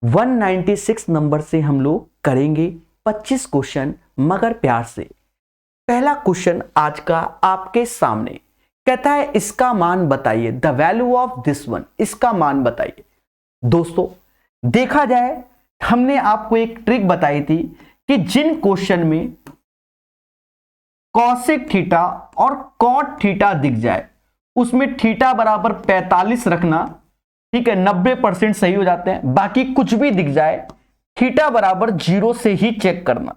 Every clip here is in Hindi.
196 नंबर से हम लोग करेंगे 25 क्वेश्चन मगर प्यार से। पहला क्वेश्चन आज का आपके सामने कहता है इसका मान बताइए, the value of this one, इसका मान बताइए। दोस्तों देखा जाए हमने आपको एक ट्रिक बताई थी कि जिन क्वेश्चन में कॉसेक थीटा और कॉट थीटा दिख जाए उसमें थीटा बराबर 45 रखना, ठीक है, 90% सही हो जाते हैं। बाकी कुछ भी दिख जाए थीटा बराबर 0 से ही चेक करना।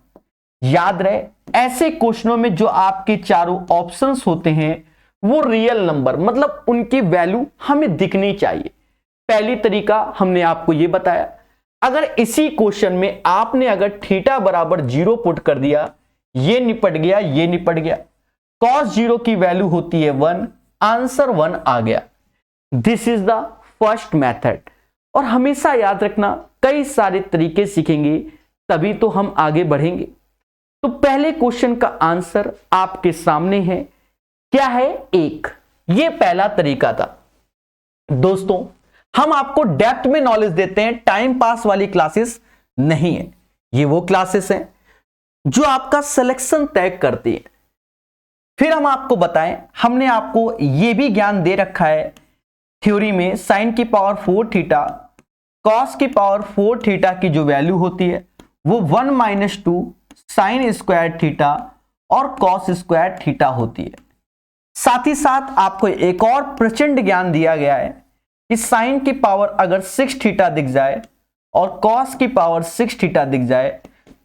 याद रहे ऐसे क्वेश्चनों में जो आपके चारों ऑप्शंस होते हैं वो रियल नंबर, मतलब उनकी वैल्यू हमें दिखनी चाहिए। पहली तरीका हमने आपको यह बताया, अगर इसी क्वेश्चन में आपने अगर थीटा बराबर 0 पुट कर दिया, ये निपट गया, ये निपट गया, cos 0 की वैल्यू होती है 1, आंसर 1 आ गया। This is the first method. और हमेशा याद रखना कई सारे तरीके सीखेंगे तभी तो हम आगे बढ़ेंगे। तो पहले क्वेश्चन का आंसर आपके सामने है, क्या है? 1। ये पहला तरीका था। दोस्तों हम आपको डेप्थ में नॉलेज देते हैं, टाइम पास वाली क्लासेस नहीं है। ये वो क्लासेस हैं जो आपका सिलेक्शन तय करती है। फिर हम आपको बताएं, हमने आपको यह भी ज्ञान दे रखा है थ्योरी में, साइन की पावर 4 थीटा कॉस की पावर 4 थीटा की जो वैल्यू होती है वो 1 - 2 साइन स्क्वायर थीटा और कॉस स्क्वायर थीटा होती है। साथ ही साथ आपको एक और प्रचंड ज्ञान दिया गया है कि साइन की पावर अगर 6 थीटा दिख जाए और कॉस की पावर 6 थीटा दिख जाए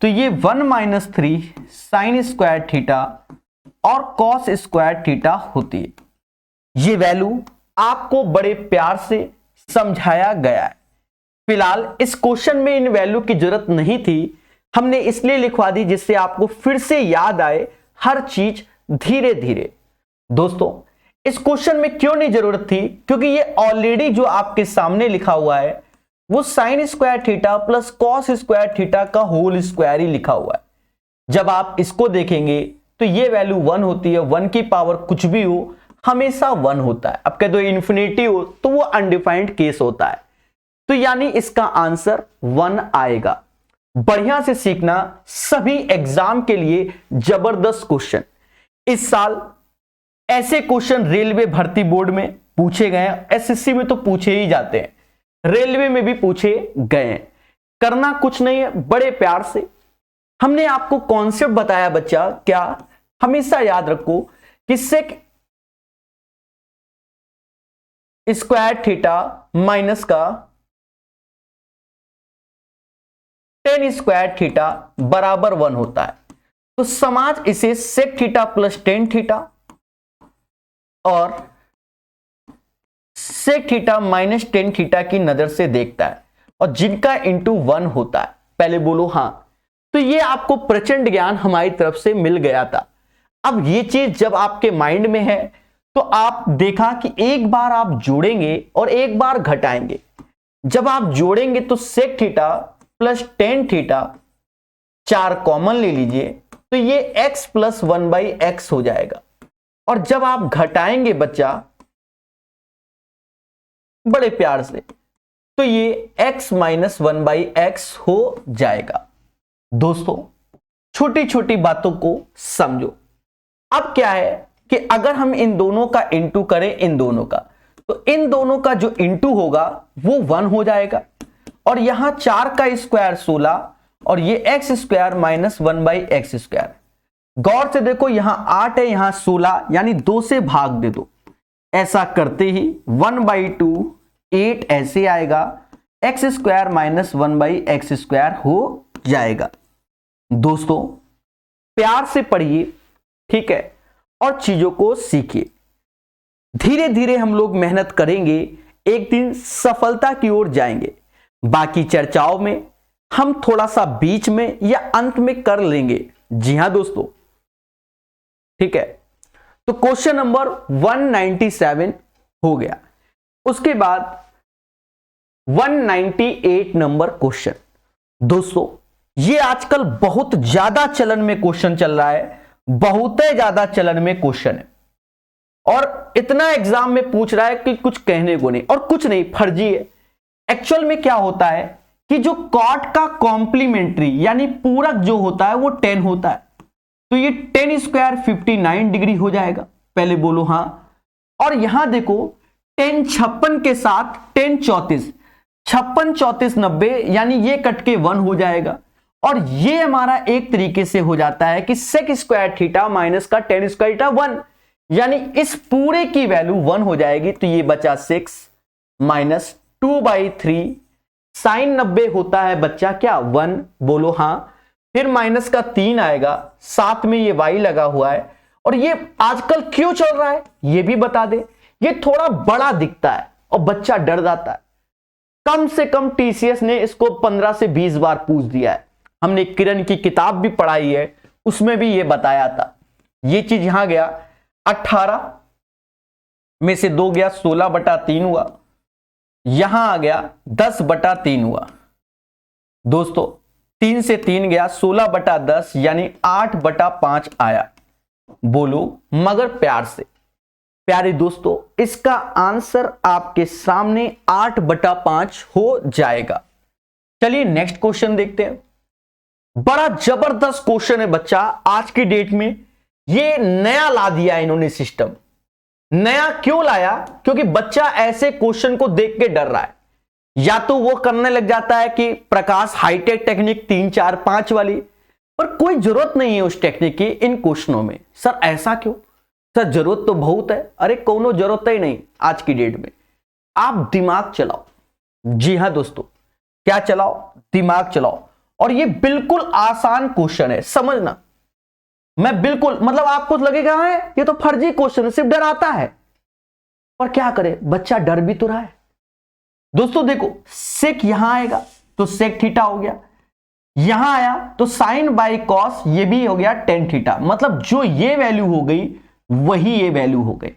तो ये 1 - 3 साइन स्क्वायर थीटा और कॉस स्क्वायर थीटा होती है। ये वैल्यू आपको बड़े प्यार से समझाया गया है। फिलहाल इस क्वेश्चन में इन वैल्यू की जरूरत नहीं थी, हमने इसलिए लिखवा दी जिससे आपको फिर से याद आए हर चीज धीरे धीरे। दोस्तों इस क्वेश्चन में क्यों नहीं जरूरत थी? क्योंकि ये ऑलरेडी जो आपके सामने लिखा हुआ है वो sine square theta plus cos square theta का होल स्क्वायर ही लिखा हुआ है। जब आप इसको देखेंगे तो ये वैल्यू 1 होती है, 1 की पावर कुछ भी हो हमेशा 1 होता है। अब कह दो इन्फिनिटी हो तो वो अनडिफाइंड केस होता है। तो यानी इसका आंसर 1 आएगा। बढ़िया से सीखना, सभी एग्जाम के लिए जबरदस्त क्वेश्चन। इस साल ऐसे क्वेश्चन रेलवे भर्ती बोर्ड में पूछे गए हैं, एसएससी में तो पूछे ही जाते हैं, रेलवे में भी पूछे गए हैं। करना कुछ नहीं है, बड़े प्यार से हमने आपको कॉन्सेप्ट बताया बच्चा। क्या? हमेशा याद रखो कि सेक स्क्वायर थीटा माइनस का टेन स्क्वायर थीटा बराबर 1 होता है। तो समाज इसे sec theta plus ten theta और sec theta minus ten theta की नजर से देखता है और जिनका इंटू 1 होता है। पहले बोलो हाँ। तो ये आपको प्रचंड ज्ञान हमारी तरफ से मिल गया था। अब ये चीज जब आपके माइंड में है तो आप देखा कि एक बार आप जोड़ेंगे और एक बार घटाएंगे। जब आप जोड़ेंगे तो sec theta plus ten theta 4 common ले लीजिए तो ये x प्लस 1/x हो जाएगा। और जब आप घटाएंगे बच्चा बड़े प्यार से तो ये x माइनस 1/x हो जाएगा। दोस्तों छोटी छोटी बातों को समझो। अब क्या है कि अगर हम इन दोनों का इंटू करें, इन दोनों का, तो इन दोनों का जो इंटू होगा वो 1 हो जाएगा। और यहां 4 का स्क्वायर 16 और ये x square minus 1/x square. गौर से देखो यहां 8 है, यहां 16, यानी 2 से भाग दे दो। ऐसा करते ही 1/2 8 ऐसे आएगा, x square minus 1/x square हो जाएगा। दोस्तों प्यार से पढ़िए, ठीक है, और चीजों को सीखिए। धीरे धीरे हम लोग मेहनत करेंगे, एक दिन सफलता की ओर जाएंगे। बाकी चर्चाओं में हम थोड़ा सा बीच में या अंत में कर लेंगे। जी हां दोस्तों, ठीक है। तो क्वेश्चन नंबर 197 हो गया। उसके बाद 198 नंबर क्वेश्चन। दोस्तों ये आजकल बहुत ज्यादा चलन में क्वेश्चन चल रहा है, बहुत ही ज्यादा चलन में क्वेश्चन है और इतना एग्जाम में पूछ रहा है कि कुछ कहने को नहीं, और कुछ नहीं, फर्जी है। एक्चुअल में क्या होता है कि जो कॉट का कॉम्प्लीमेंट्री यानी पूरक जो होता है वो 10 होता है, तो ये 10 स्क्वायर 59 डिग्री हो जाएगा। पहले बोलो हाँ। और यहां देखो 10 56 के साथ 10 34, 56 34 90, यानी ये कट के 1 हो जाएगा। और ये हमारा एक तरीके से हो जाता है कि सेक स्क्वायर थीटा माइनस का 10 स्क्वायर थीटा 1, यानी इस पूरे की वैल्यू 1 हो जाएगी। तो ये बचा 6 माइनस 2/3 साइन 90 होता है बच्चा क्या 1, बोलो हाँ। फिर माइनस का 3 आएगा, साथ में ये y लगा हुआ है। और ये आजकल क्यों चल रहा है ये भी बता दे। ये थोड़ा बड़ा दिखता है और बच्चा डर जाता है। कम से कम टीसीएस ने इसको 15 से 20 बार पूछ दिया है। हमने किरण की किताब भी पढ़ाई है, उसमें भी ये बताया था। ये चीज यहां गया 18 में से 2 गया 16/3 हुआ, यहां आ गया 10/3 हुआ। दोस्तों 3 से 3 गया 16/10 यानी 8/5 आया। बोलो मगर प्यार से। प्यारे दोस्तों इसका आंसर आपके सामने 8/5 हो जाएगा। चलिए नेक्स्ट क्वेश्चन देखते हैं। बड़ा जबरदस्त क्वेश्चन है बच्चा, आज की डेट में ये नया ला दिया इन्होंने सिस्टम। नया क्यों लाया? क्योंकि बच्चा ऐसे क्वेश्चन को देख के डर रहा है। या तो वो करने लग जाता है कि प्रकाश हाईटेक टेक्निक 3 4 5 वाली, पर कोई जरूरत नहीं है उस टेक्निक की इन क्वेश्चनों में। सर ऐसा क्यों? सर जरूरत तो बहुत है। अरे कोनो जरूरत ही नहीं आज की डेट में। आप दिमाग चलाओ। जी हां दोस्तों, क्या चलाओ? दिमाग चलाओ। और ये बिल्कुल आसान क्वेश्चन है, समझना। मैं बिल्कुल मतलब आपको लगेगा है ये तो फर्जी क्वेश्चन है, सिर्फ डराता है। पर क्या करे, बच्चा डर भी तो रहा है। दोस्तों देखो सेक यहां आएगा तो सेक थीटा हो गया, यहां आया तो साइन बाई कॉस ये भी हो गया टेन थीटा। मतलब जो ये वैल्यू हो गई वही ये वैल्यू हो गई,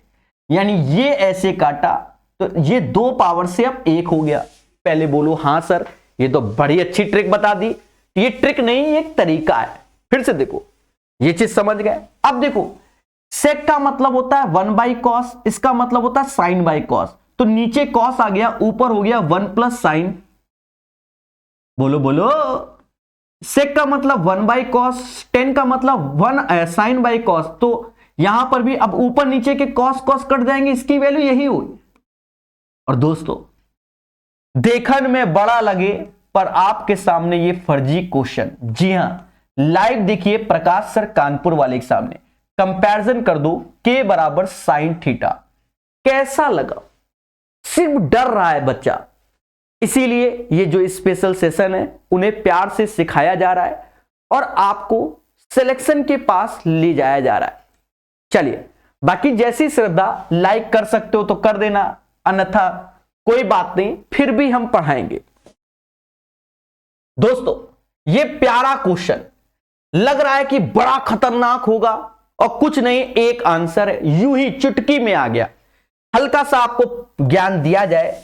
यानी ये ऐसे काटा तो ये 2 पावर से अब 1 हो गया। पहले बोलो हाँ सर, ये तो बड़ी अच्छी ट्रिक बता दी। ये ट्रिक नहीं, एक तरीका है। फिर से देखो, ये चीज समझ गए। अब देखो सेक का मतलब होता है 1/cos, इसका मतलब होता है साइन बाई कॉस। तो नीचे कॉस आ गया, ऊपर हो गया 1 प्लस साइन। बोलो बोलो। सेक का मतलब 1/cos, 10 का मतलब 1 साइन बाई कॉस। तो यहां पर भी अब ऊपर नीचे के कॉस कॉस कट जाएंगे, इसकी वैल्यू यही हुई। और दोस्तों देखन में बड़ा लगे पर आपके सामने ये फर्जी क्वेश्चन। जी हां, लाइव देखिए प्रकाश सर कानपुर वाले के सामने। कंपैरिजन कर दो के बराबर साइन थीटा। कैसा लगा? सिर्फ डर रहा है बच्चा। इसीलिए ये जो स्पेशल सेशन है उन्हें प्यार से सिखाया जा रहा है और आपको सिलेक्शन के पास ले जाया जा रहा है। चलिए बाकी जैसी श्रद्धा, लाइक कर सकते हो तो कर देना, अन्यथा कोई बात नहीं, फिर भी हम पढ़ाएंगे। दोस्तों ये प्यारा क्वेश्चन लग रहा है कि बड़ा खतरनाक होगा, और कुछ नहीं, एक आंसर है, यूं ही चुटकी में आ गया। हल्का सा आपको ज्ञान दिया जाए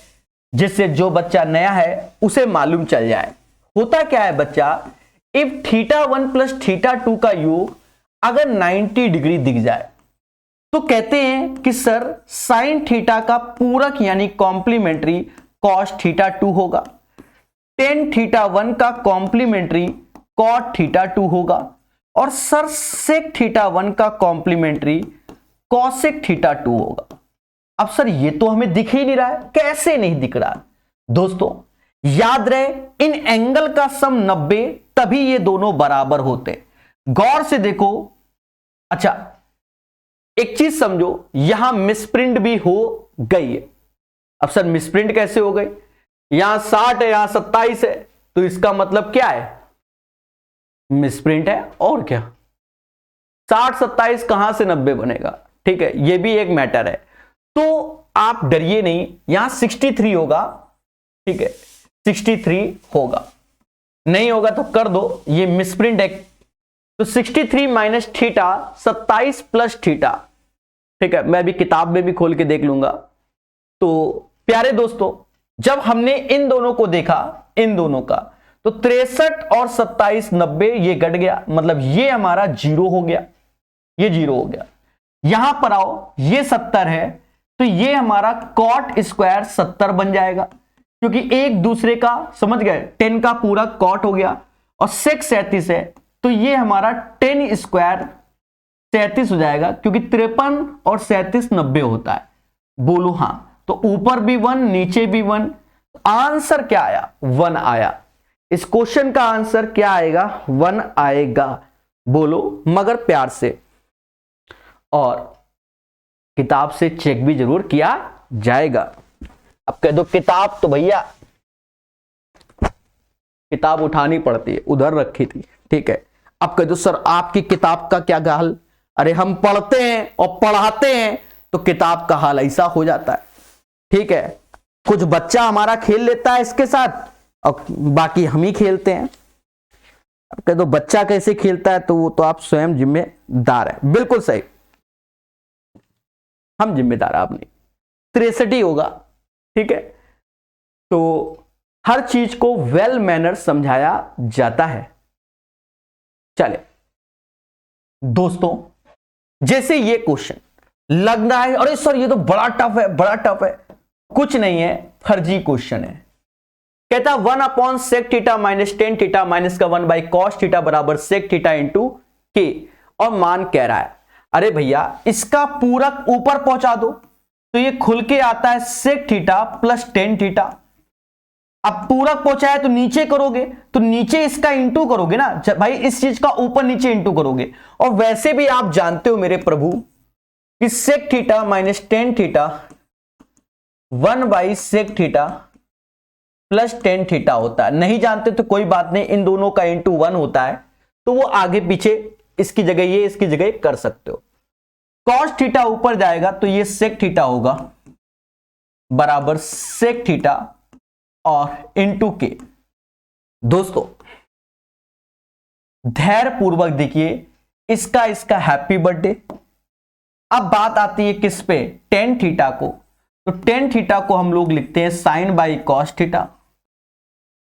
जिससे जो बच्चा नया है उसे मालूम चल जाए। होता क्या है बच्चा, इफ θ1 प्लस θ2 का योग अगर 90 डिग्री दिख जाए तो कहते हैं कि सर साइन थीटा का पूरक यानी कॉम्प्लीमेंट्री कॉस θ2 होगा, टेन θ1 का कॉम्प्लीमेंट्री कॉट θ2 होगा, और सर सेक θ1 का कॉम्प्लीमेंट्री कॉसेक θ2 होगा। अब सर ये तो हमें दिख ही नहीं रहा है। कैसे नहीं दिख रहा? दोस्तों याद रहे इन एंगल का सम 90, तभी ये दोनों बराबर होते। गौर से देखो। अच्छा एक चीज समझो, यहां मिसप्रिंट भी हो गई है। अब सर मिसप्रिंट कैसे हो गई? यहां 60 है, यहां 27 है, तो इसका मतलब क्या है? मिसप्रिंट है। और क्या, 60 27 कहां से 90 बनेगा? ठीक है, यह भी एक मैटर है। तो आप डरिए नहीं, यहां 63 होगा। ठीक है 63 होगा, नहीं होगा तो कर दो, ये मिसप्रिंट है। तो 63 माइनस थीटा 27 प्लस थीटा। ठीक है, मैं भी किताब में भी खोल के देख लूंगा। तो प्यारे दोस्तों जब हमने इन दोनों को देखा, इन दोनों का, तो 63 और 27 90 ये घट गया, मतलब ये हमारा 0 हो गया, ये 0 हो गया। यहां पर आओ, ये 70 है तो ये हमारा कॉट स्क्वायर 70 बन जाएगा, क्योंकि एक दूसरे का समझ गए 10 का पूरा कॉट हो गया और sec 37 है तो ये हमारा 10 स्क्वायर 37 हो जाएगा, क्योंकि 53 और 37 90 होता है। बोलो हाँ। तो ऊपर भी 1 नीचे भी 1, आंसर क्या आया? 1 आया। इस क्वेश्चन का आंसर क्या आएगा? 1 आएगा। बोलो मगर प्यार से, और किताब से चेक भी जरूर किया जाएगा। अब कह दो किताब तो भैया किताब उठानी पड़ती है, उधर रखी थी, ठीक है। अब कह दो सर आपकी किताब का क्या हाल? अरे हम पढ़ते हैं और पढ़ाते हैं तो किताब का हाल ऐसा हो जाता है, ठीक है। कुछ बच्चा हमारा खेल लेता है इसके साथ और बाकी हम ही खेलते हैं। अब कह दो बच्चा कैसे खेलता है, तो वो तो आप स्वयं जिम्मेदार है। बिल्कुल सही, हम जिम्मेदार, आप नहीं। 63 होगा, ठीक है। तो हर चीज को वेल मैनर समझाया जाता है। चले दोस्तों, जैसे ये क्वेश्चन लग रहा है अरे सर ये तो बड़ा टफ है, बड़ा टफ है, कुछ नहीं है, फर्जी क्वेश्चन है। कहता 1/sec theta minus tan theta minus का 1/cos थीटा बराबर sec थीटा इंटू के, और मान कह रहा है अरे भैया इसका पूरक ऊपर पहुंचा दो, तो ये खुल के आता है sec theta plus tan theta. अब पूरक पहुंचाया तो नीचे करोगे, तो नीचे इसका इंटू करोगे ना भाई, इस चीज का ऊपर नीचे इंटू करोगे। और वैसे भी आप जानते हो मेरे प्रभु कि sec theta minus tan theta 1/sec theta plus tan theta होता है। नहीं जानते तो कोई बात नहीं, इन दोनों का इंटू 1 होता है, तो वो आगे पीछे इसकी जगह ये इसकी जगह कर सकते हो। cos थीटा ऊपर जाएगा तो ये sec थीटा होगा बराबर sec थीटा और इंटू के। दोस्तों धैर्य पूर्वक देखिए, इसका हैप्पी बर्थडे। अब बात आती है किस पे? टेन थीटा को। तो टेन थीटा को हम लोग लिखते हैं साइन बाई कॉस थीटा,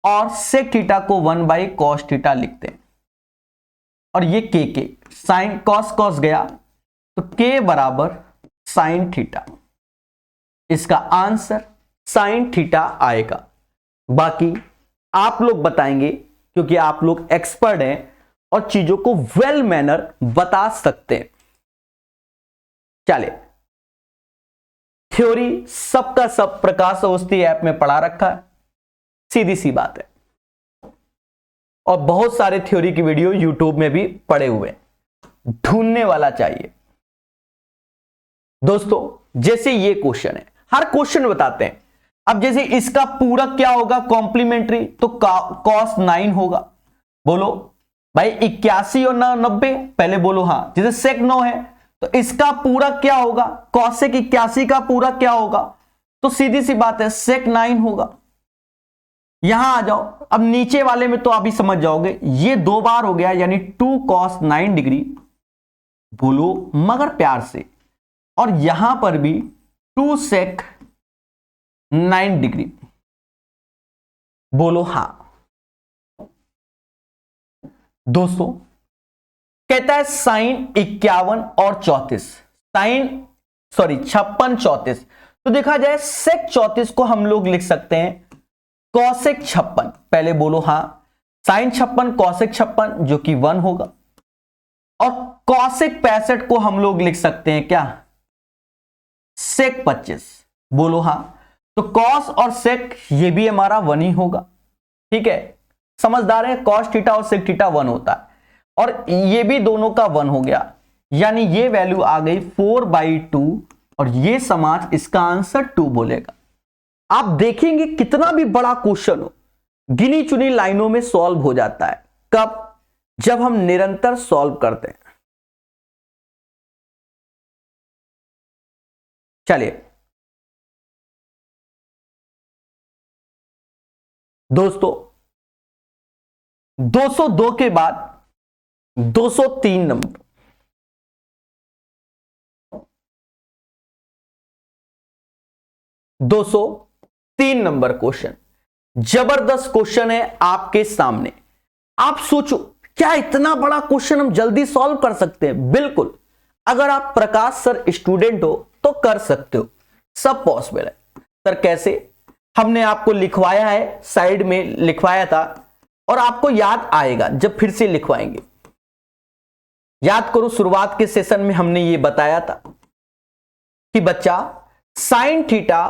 और सेक थीटा को 1/cos थीटा लिखते हैं। और ये के साइन कॉस कॉस गया तो के बराबर साइन थीटा। इसका आंसर साइन थीटा आएगा। बाकी आप लोग बताएंगे क्योंकि आप लोग एक्सपर्ट हैं और चीजों को वेल मैनर बता सकते हैं। चले, थ्योरी सबका सब प्रकाश अवस्थी ऐप में पढ़ा रखा है, सीधी सी बात है। और बहुत सारे थ्योरी की वीडियो यूट्यूब में भी पड़े हुए हैं, ढूंढने वाला चाहिए। दोस्तों जैसे ये क्वेश्चन है, हर क्वेश्चन बताते हैं। अब जैसे इसका पूरक क्या होगा कॉम्प्लीमेंट्री, तो cos 9 होगा। बोलो भाई 81 और 90, पहले बोलो हाँ। जैसे sec 9 है तो इसका पूरक क्या होगा, cosec 81 का पूरक क्या होगा, तो सीधी सी बात है sec 9 होगा। यहां आ जाओ, अब नीचे वाले में तो आप ही समझ जाओगे, ये 2 बार हो गया यानी 2 cos 9 डिग्री। बोलो मगर प्यार से, और यहां पर भी 2 sec 9 डिग्री। बोलो हां। दोस्तों कहता है साइन 51 और 34, साइन 56 34, तो देखा जाए सेक 34 को हम लोग लिख सकते हैं कॉसेक 56। पहले बोलो हां, साइन 56 कॉसेक 56 जो कि 1 होगा, और कॉसेक 65 को हम लोग लिख सकते हैं क्या, सेक 25। बोलो हां, तो कॉस और सेक ये भी हमारा 1 ही होगा, ठीक है। समझदार है, कॉस थीटा और सेक थीटा 1 होता है, और ये भी दोनों का 1 हो गया, यानी ये वैल्यू आ गई 4/2, और ये समाज इसका आंसर 2 बोलेगा। आप देखेंगे कितना भी बड़ा क्वेश्चन हो, गिनी चुनी लाइनों में सॉल्व हो जाता है। कब? जब हम निरंतर सॉल्व करते हैं। चलिए दोस्तों, 202 के बाद 203 नंबर, दो सौ 3 नंबर क्वेश्चन, जबरदस्त क्वेश्चन है आपके सामने। आप सोचो क्या इतना बड़ा क्वेश्चन हम जल्दी सॉल्व कर सकते हैं? बिल्कुल, अगर आप प्रकाश सर स्टूडेंट हो तो कर सकते हो, सब पॉसिबल है। सर कैसे? हमने आपको लिखवाया है, साइड में लिखवाया था, और आपको याद आएगा जब फिर से लिखवाएंगे। याद करो, शुरुआत के सेशन में हमने ये बताया था कि बच्चा sine theta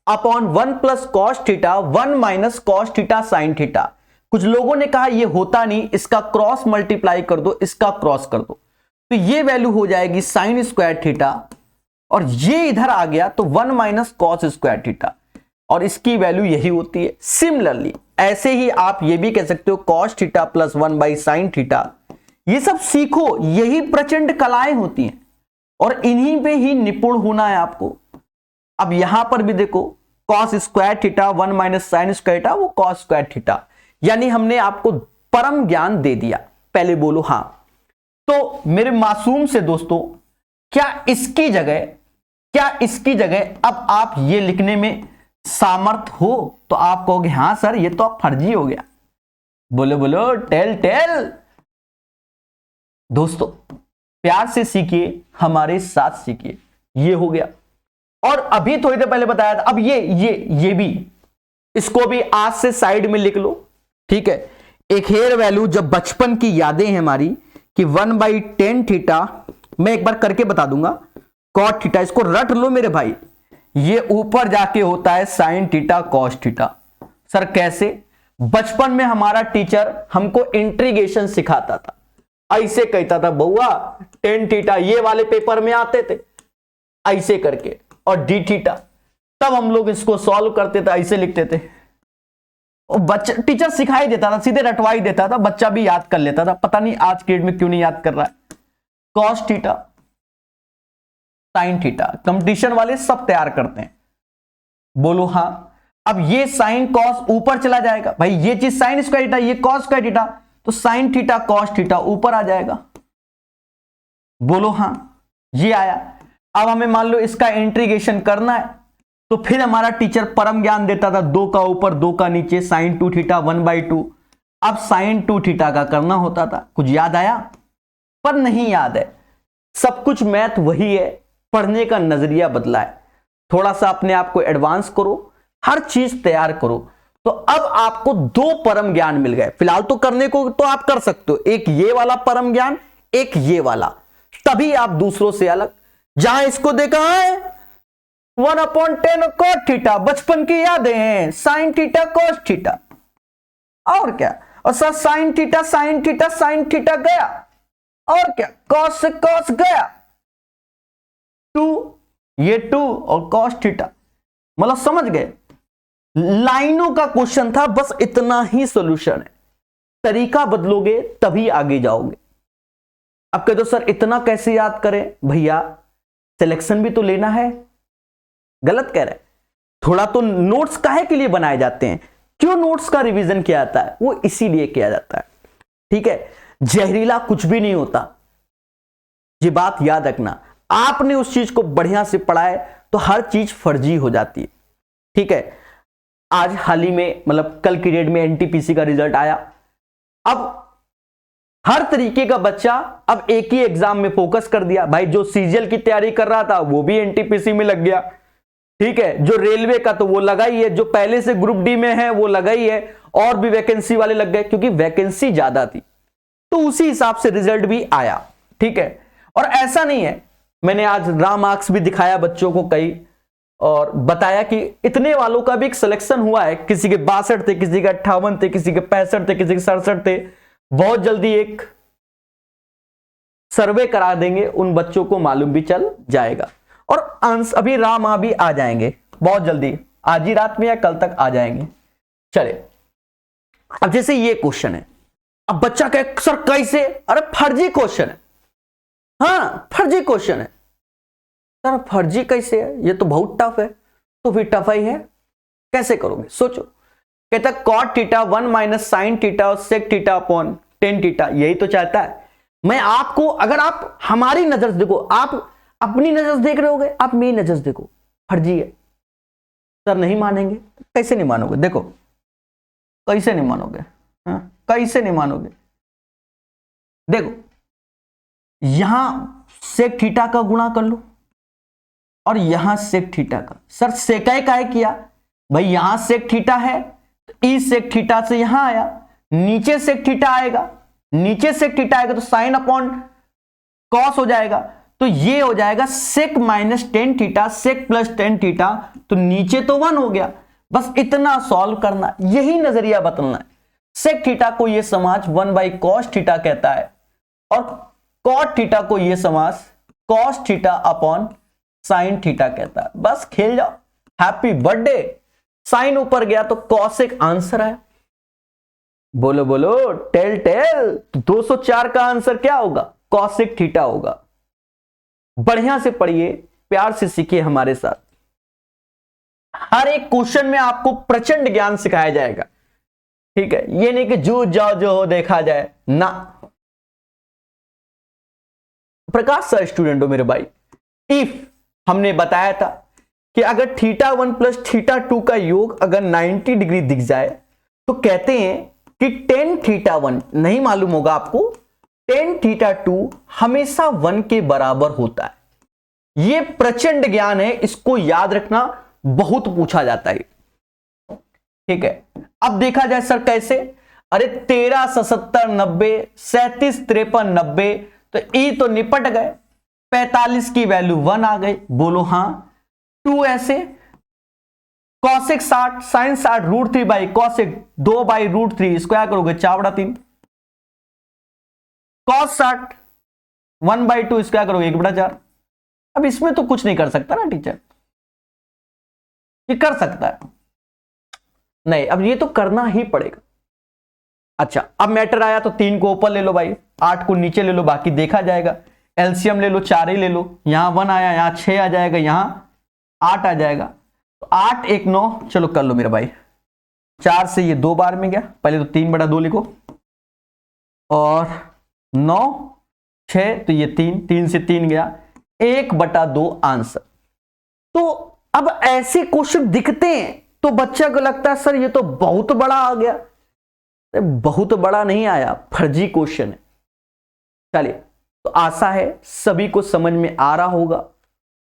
upon 1 plus cos theta 1 minus cos theta sine theta. कुछ लोगों ने कहा ये होता नहीं, इसका क्रॉस मल्टीप्लाई कर दो, इसका क्रॉस कर दो, तो ये वैल्यू हो जाएगी साइन स्क्वायर थीटा, और ये इधर आ गया तो 1 माइनस कॉस स्क्वायर थीटा, और इसकी वैल्यू यही होती है। सिमिलरली ऐसे ही आप ये भी कह सकते हो cos theta plus 1 by sine theta. ये सब सीखो, यही प्रचंड कलाएं होती हैं और इन्हीं पे ही निपुण होना है आपको। अब यहां पर भी देखो cos square theta 1 minus sine square theta, वो कॉस स्क्वायर थीटा, यानी हमने आपको परम ज्ञान दे दिया। पहले बोलो हां। तो मेरे मासूम से दोस्तों, क्या इसकी जगह अब आप ये लिखने में सामर्थ हो? तो आप कहोगे हां सर ये तो फर्जी हो गया। बोलो बोलो टेल। दोस्तों प्यार से सीखिए, हमारे साथ सीखिए। ये हो गया। और अभी थोड़ी देर पहले बताया था, अब ये भी, इसको भी आज से साइड में लिख लो, ठीक है। एक हेयर वैल्यू, जब बचपन की यादें हैं हमारी, कि 1/10 थीटा, मैं एक बार करके बता दूंगा, कॉट थीटा, इसको रट लो मेरे भाई, ये ऊपर जाके होता है sine theta cos theta. Sir कैसे? बचपन में हमारा टीचर हमको इंटीग्रेशन सिखाता था, ऐसे कहता था बउआ 10 थीटा, ये वाले पेपर में आते थे ऐसे करके, और डी थीटा, तब हम लोग इसको सॉल्व करते थे, ऐसे लिखते थे। और बच्चा, टीचर सिखाई देता था, सीधे रटवाई देता था, बच्चा भी याद कर लेता था। पता नहीं आज के डेट में क्यों नहीं याद कर रहा है। Cos theta sine theta, competition वाले सब तैयार करते हैं। बोलो हां। अब ये साइन कॉस ऊपर चला जाएगा भाई, ये चीज साइन स्क्वायर थीटा, ये कॉस स्क्वायर थीटा, तो साइन थीटा कॉस थीटा ऊपर आ जाएगा। बोलो हां, ये आया। अब हमें मान लो इसका इंटीग्रेशन करना है, तो फिर हमारा टीचर परम ज्ञान देता था, 2 का ऊपर 2 का नीचे, साइन 2 थीटा 1/2। अब साइन 2 थीटा का करना होता था। कुछ याद आया? पर नहीं याद है। सब कुछ मैथ वही है, पढ़ने का नजरिया बदला है। थोड़ा सा अपने आप को एडवांस करो, हर चीज तैयार करो। तो अब आपको 2 परम ज्ञान मिल गए। फिलहाल तो करने को तो आप कर सकते हो, एक ये वाला परम ज्ञान, एक ये वाला, तभी आप दूसरों से अलग। जहां इसको देखा है 1/10 कॉट थीटा, बचपन की यादें हैं, साइन थीटा कॉस थीटा, और क्या। और सर साइन थीटा गया, और क्या, कॉस से कॉस गया, 2, ये 2 और कॉस थीटा, मतलब समझ गए। लाइनों का क्वेश्चन था, बस इतना ही सॉल्यूशन है। तरीका बदलोगे तभी आगे जाओगे। अब कह दो सर इतना कैसे याद करें? भैया सिलेक्शन भी तो लेना है। गलत कह रहे, थोड़ा तो नोट्स काहे के लिए बनाए जाते हैं? क्यों नोट्स का रिवीजन किया जाता है? वो इसीलिए किया जाता है, ठीक है। जहरीला कुछ भी नहीं होता, ये बात याद रखना। आपने उस चीज को बढ़िया से पढ़ा है तो हर चीज फर्जी हो जाती है, ठीक है। आज हाल ही में, मतलब कल की डेट में एनटीपीसी का रिजल्ट आया। अब हर तरीके का बच्चा अब एक ही एग्जाम में फोकस कर दिया। भाई जो सीजीएल की तैयारी कर रहा था वो भी एनटीपीसी में लग गया, ठीक है। जो रेलवे का तो वो लगा ही है, जो पहले से ग्रुप डी में है वो लगा ही है, और भी वैकेंसी वाले लग गए क्योंकि वैकेंसी ज्यादा थी, तो उसी हिसाब से रिजल्ट भी आया, ठीक है। और ऐसा नहीं है, मैंने आज राम मार्क्स भी दिखाया बच्चों को कई, और बताया कि इतने वालों का भी एक सिलेक्शन हुआ है। किसी के 62 थे, किसी के 58 थे, किसी के 65 थे, किसी के 67 थे। बहुत जल्दी एक सर्वे करा देंगे, उन बच्चों को मालूम भी चल जाएगा। और आंसर अभी राम भी आ जाएंगे बहुत जल्दी, आज ही रात में या कल तक आ जाएंगे। चले, अब जैसे ये क्वेश्चन है, अब बच्चा कहे सर कैसे? अरे फर्जी क्वेश्चन है। हाँ फर्जी क्वेश्चन है सर, फर्जी कैसे है? ये तो बहुत टफ है। तो फिर टफ ही है, कैसे करोगे? सोचो। कहता cot theta 1 minus sine theta और सेक थीटा अपॉन 10 थीटा, यही तो चाहता है। मैं आपको, अगर आप हमारी नजर से देखो, आप अपनी नजर से देख रहे होगे, आप मेरी नजर से देखो, फर्जी है। सर नहीं मानेंगे, कैसे नहीं मानोगे? देखो कैसे नहीं मानोगे, हाँ कैसे नहीं मानोगे? देखो यहां सेक थीटा का गुणा कर लो और यहां सेक थीटा का। सर सेकाई काहे किया? भाई यहां सेक थीटा है तो ई सेक थीटा से यहां आया, नीचे सेक थीटा आएगा, नीचे सेक थीटा आएगा तो साइन अपॉन कॉस हो जाएगा, तो ये हो जाएगा sec minus ten theta sec plus ten theta, तो नीचे तो 1 हो गया। बस इतना सॉल्व करना, यही नजरिया बदलना है। सेक थीटा को ये समाज 1 कॉस थीटा कहता है और कॉट थीटा को ये समाज cos theta upon sine theta कहता है। बस खेल जाओ, हैप्पी बर्थडे। साइन ऊपर गया तो कॉसेक आंसर है। बोलो बोलो टेल टेल। 204 का आंसर क्या होगा? कॉसेक थीटा होगा। बढ़िया से पढ़िए, प्यार से सीखिए हमारे साथ। हर एक क्वेश्चन में आपको प्रचंड ज्ञान सिखाया जाएगा, ठीक है? ये नहीं कि जूझ जाओ जो हो देखा जाए ना। प्रकाश सर स्टूडेंट हो मेरे भाई। इफ हमने बताया था कि अगर θ1 प्लस θ2 का योग अगर 90 डिग्री दिख जाए तो कहते हैं कि tan θ1 नहीं मालूम होगा आपको, tan θ2 हमेशा 1 के बराबर होता है। यह प्रचंड ज्ञान है, इसको याद रखना, बहुत पूछा जाता है, ठीक है? अब देखा जाए सर कैसे? अरे 13 77 90 37 53 90, तो ई तो निपट गए, 45 की वैल्यू 1 आ गई। बोलो हाँ। 2 ऐसे, cosec 60 sine 60 √3 by cosec 2 by √3 square करोगे 4/3, कॉस 60 1/2 स्क्वायर करोगे 1/4। अब इसमें तो कुछ नहीं कर सकता ना टीचर, ये कर सकता है नहीं, अब ये तो करना ही पड़ेगा। अच्छा अब मैटर आया तो 3 को ऊपर ले लो भाई, 8 को नीचे ले लो, बाकी देखा जाएगा। एलसीएम ले लो, 4 ही ले लो, यहां 1 आया, यहां 6 आ जाएगा, यहां 8 आ जाएगा, तो 8 1 9, चलो कर लो मेरे भाई। 4 से ये 2 बार में गया, पहले तो 3/2 लिखो, और 9 6 तो ये 3 से 3 गया, 1/2 आंसर। तो अब ऐसे क्वेश्चन दिखते हैं तो बच्चा को लगता है सर ये तो बहुत बड़ा आ गया। बहुत बड़ा नहीं आया, फर्जी क्वेश्चन है। चलिए, तो आशा है सभी को समझ में आ रहा होगा।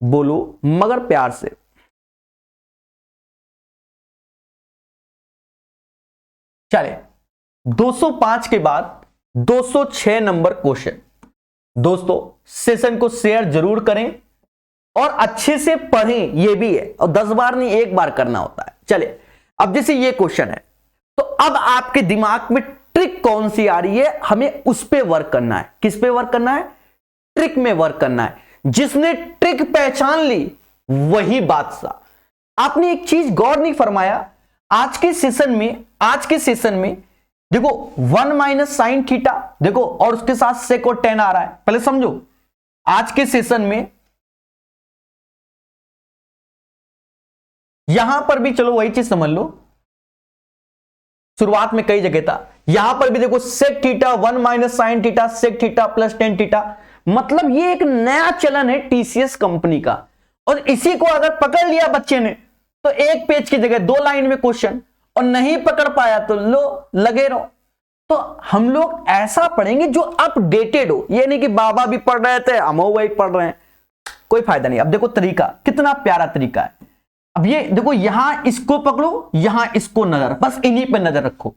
बोलो मगर प्यार से। चलिए 205 के बाद 206 नंबर क्वेश्चन। दोस्तों सेशन को शेयर जरूर करें और अच्छे से पढ़ें, ये भी है, और 10 बार नहीं 1 बार करना होता है। चलिए अब जैसे ये क्वेश्चन है तो अब आपके दिमाग में ट्रिक कौन सी आ रही है, हमें उस पे वर्क करना है। किस पे वर्क करना है? ट्रिक में वर्क करना है। जिसने ट्रिक पहचान ली वही बादशाह। आपने एक चीज गौर नहीं फरमाया आज के सेशन में देखो 1 माइनस साइन थीटा, देखो, और उसके साथ सेक और टेन आ रहा है। पहले समझो, आज के सेशन में यहां पर भी चलो वही चीज समझ लो, शुरुआत में कई जगह था, यहां पर भी देखो sec theta 1 minus sine theta sec theta plus ten theta. मतलब ये एक नया चलन है टीसीएस कंपनी का, और इसी को अगर पकड़ लिया बच्चे ने तो एक पेज की जगह 2 लाइन में क्वेश्चन, और नहीं पकड़ पाया तो लो लगे रहो। तो हम लोग ऐसा पढ़ेंगे जो अपडेटेड हो, ये नहीं कि बाबा भी पढ़ रहे थे हम वही पढ़ रहे हैं, कोई फायदा नहीं। अब देखो तरीका कितना प्यारा तरीका है। अब ये देखो यहां इसको पकड़ो, यहां इसको नजर, बस इन्हीं पे नजर रखो।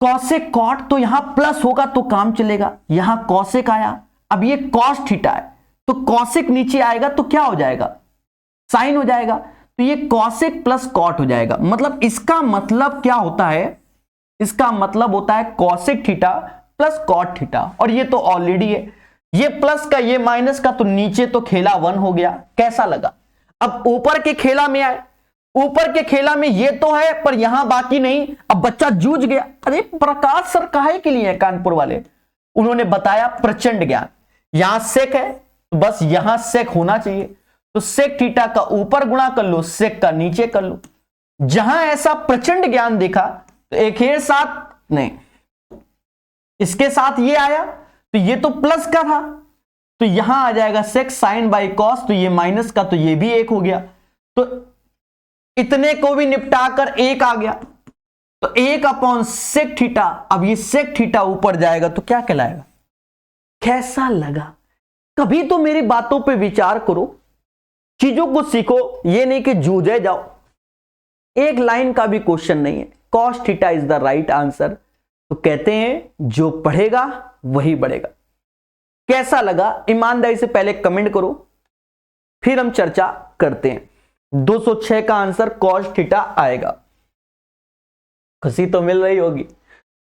कॉसेक कॉट तो यहां प्लस होगा तो काम चलेगा, यहां कॉसेक आया, अब ये कॉस थीटा है तो कॉसेक नीचे आएगा तो क्या हो जाएगा? साइन हो जाएगा, तो ये कॉसेक प्लस कॉट हो जाएगा। मतलब इसका मतलब क्या होता है? इसका मतलब होता है cosec theta plus cot theta, और ये तो ऑलरेडी है, ये प्लस का ये माइनस का, तो नीचे तो खेला 1 हो गया। कैसा लगा? अब ऊपर के खेला में आए, ऊपर के खेला में ये तो है पर यहां बाकी नहीं। अब बच्चा जूझ गया, अरे प्रकाश सर काहे के लिए है कानपुर वाले? उन्होंने बताया प्रचंड ज्ञान। यहां सेक है तो बस यहां सेक होना चाहिए, तो सेक थीटा का ऊपर गुणा कर लो, सेक का नीचे कर लो। जहां ऐसा प्रचंड ज्ञान देखा तो एक ही साथ नहीं, इसके साथ ये आया तो ये तो प्लस का था, तो यहां आ जाएगा सेक साइन बाई कॉस, तो ये माइनस का, तो ये भी 1 हो गया। तो इतने को भी निपटाकर 1 आ गया, तो 1/सेक थीटा। अब ये सेक थीटा ऊपर जाएगा तो क्या कहलाएगा? कैसा लगा? कभी तो मेरी बातों पे विचार करो, चीजों को सीखो, ये नहीं कि जूझे जाओ। एक लाइन का भी क्वेश्चन नहीं है, cos theta is the right answer. तो कहते हैं जो पढ़ेगा वही बढ़ेगा। कैसा लगा ईमानदारी से पहले कमेंट करो, फिर हम चर्चा करते हैं। 206 का आंसर cos थीटा आएगा। खुशी तो मिल रही होगी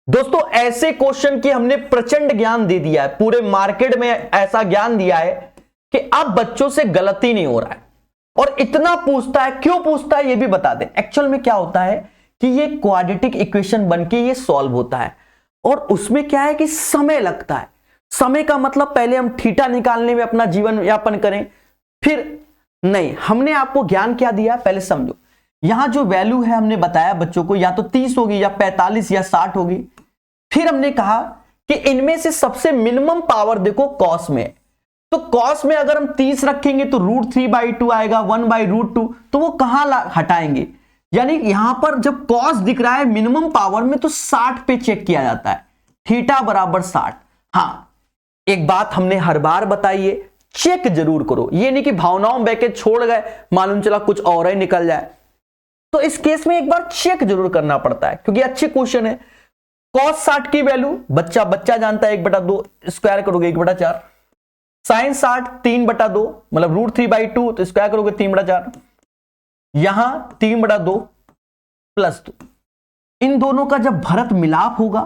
दोस्तों। ऐसे क्वेश्चन की हमने प्रचंड ज्ञान दे दिया है, पूरे मार्केट में ऐसा ज्ञान दिया है कि अब बच्चों से गलती नहीं हो रहा है। और इतना पूछता है, क्यों पूछता है ये भी बता दें। एक्चुअल में क्या होता है कि ये क्वाड्रेटिक इक्वेशन बनके ये सॉल्व होता है, और उसमें क्या है कि समय लगता है। समय का मतलब पहले हम थीटा निकालने में अपना जीवन यापन करें, फिर नहीं। हमने आपको ज्ञान क्या दिया पहले समझो। यहां जो वैल्यू है हमने बताया बच्चों को, या तो 30 होगी या 45 या 60 होगी। फिर हमने कहा कि इनमें से सबसे मिनिमम पावर देखो कॉस में है। तो कॉस में अगर हम 30 रखेंगे तो √3/2 आएगा, 1/√2, तो वो कहां हटाएंगे। यानी यहां पर जब कॉस दिख रहा है मिनिमम पावर में तो 60 पे चेक किया जाता है, थीटा बराबर 60। हाँ, एक बात हमने हर बार बताई है, चेक जरूर करो। ये नहीं कि भावनाओं में बहके छोड़ गए, मालूम चला कुछ और ही निकल जाए। तो इस केस में एक बार चेक जरूर करना पड़ता है, क्योंकि अच्छे क्वेश्चन है। cos 60 की वैल्यू बच्चा जानता है, 1/2 स्क्वायर करोगे 1/4। sin 60 3/2, मतलब √3/2, तो स्क्वायर करोगे 3/4। यहां 3/2 + 2। इन दोनों का जब भरत मिलाप होगा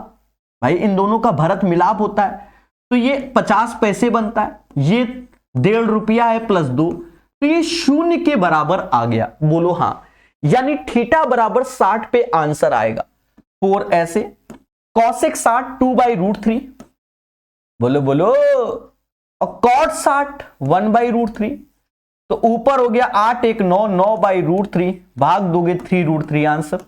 भाई, इन दोनों का भरत मिलाप होता है तो ये 50 पैसे बनता है, ये 1.5 रुपया है +2, तो ये 0 के बराबर आ गया। बोलो हां, यानी थीटा बराबर 60 पे आंसर आएगा। 4 ऐसे, cosec 60 2/√3, बोलो बोलो, और cot 60 1/√3। तो ऊपर हो गया 8 1 9, 9/√3, भाग दोगे 3√3 आंसर।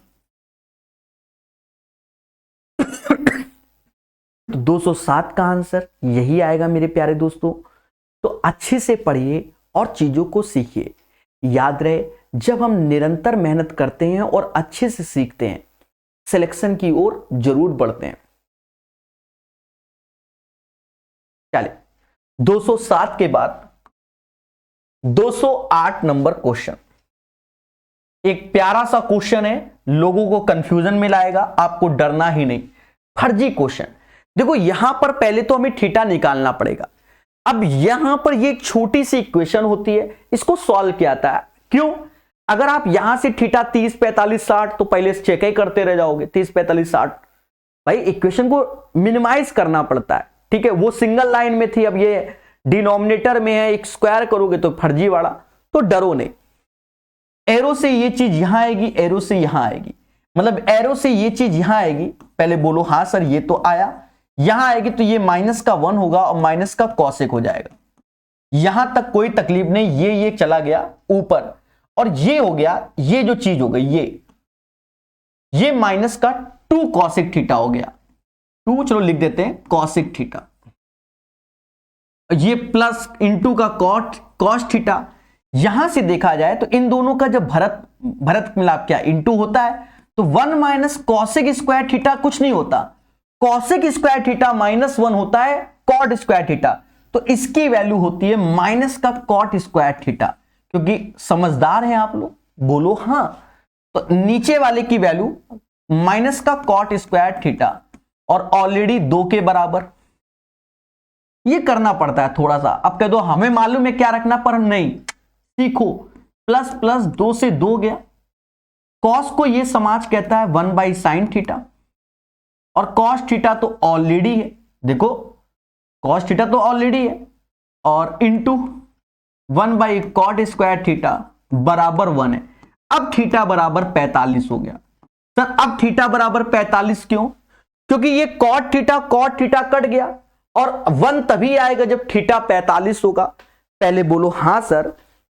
तो 207 का आंसर यही आएगा मेरे प्यारे दोस्तों। तो अच्छे से पढ़िए और चीजों को सीखिए। याद रहे, जब हम निरंतर मेहनत करते हैं और अच्छे से सीखते हैं, सिलेक्शन की ओर जरूर बढ़ते हैं। चलिए, 207 के बाद 208 नंबर क्वेश्चन। एक प्यारा सा क्वेश्चन है, लोगों को कंफ्यूजन में लाएगा, आपको डरना ही नहीं। फर्जी क्वेश्चन। देखो यहां पर पहले तो हमें थीटा निकालना पड़ेगा। अब यहां पर ये एक छोटी सी इक्वेशन होती है, इसको सॉल्व किया जाता है। क्यों? अगर आप यहां से थीटा 30 45 60 तो पहले चेक ही करते रह जाओगे। 30 45 60 भाई इक्वेशन को मिनिमाइज करना पड़ता है, ठीक है। वो सिंगल लाइन में थी, अब ये डिनोमिनेटर में है, एक स्क्वायर करोगे तो फर्जी वाला। तो डरो नहीं, एरो से ये चीज यहां आएगी, एरो से यहां आएगी, मतलब एरो से ये चीज यहां आएगी। पहले बोलो हाँ सर ये तो आया, यहां आएगी तो ये -1 होगा और माइनस का कॉसेक हो जाएगा। यहां तक कोई तकलीफ नहीं, ये चला गया ऊपर, और ये हो गया, ये जो चीज हो गई ये -2 कॉसेक थीटा हो गया। 2 चलो लिख देते हैं कॉसेक थीटा, ये प्लस इंटू का कॉस थीटा। यहां से देखा जाए तो इन दोनों का जब भरत मिलाप क्या इंटू होता है, तो 1 - कॉसेक स्क्वायर थीटा कुछ नहीं होता, कॉसेक स्क्वायर थीटा -1 होता है कॉट स्क्वायर थीटा। तो इसकी वैल्यू होती है माइनस का कॉट स्क्वायर थीटा। क्योंकि समझदार हैं आप लोग, बोलो हाँ। तो नीचे वाले की वैल्यू माइनस का कॉट स्क्वायर थीटा, और ऑलरेडी 2 के बराबर। ये करना पड़ता है थोड़ा सा। अब कह दो हमें मालूम है क्या रखना, पर नहीं, सीखो। प्लस प्लस 2 से 2 गया। कॉस को ये समाज कहता है 1/sin थीटा, और कॉस थीटा तो ऑलरेडी है, देखो कॉस थीटा तो ऑलरेडी है, और इंटू 1/cot स्क्वायर थीटा बराबर 1 है। अब थीटा बराबर 45 हो गया। सर अब थीटा बराबर 45 क्यों? क्योंकि ये cot थीटा कट गया, और 1 तभी आएगा जब थीटा 45 होगा। पहले बोलो हाँ सर,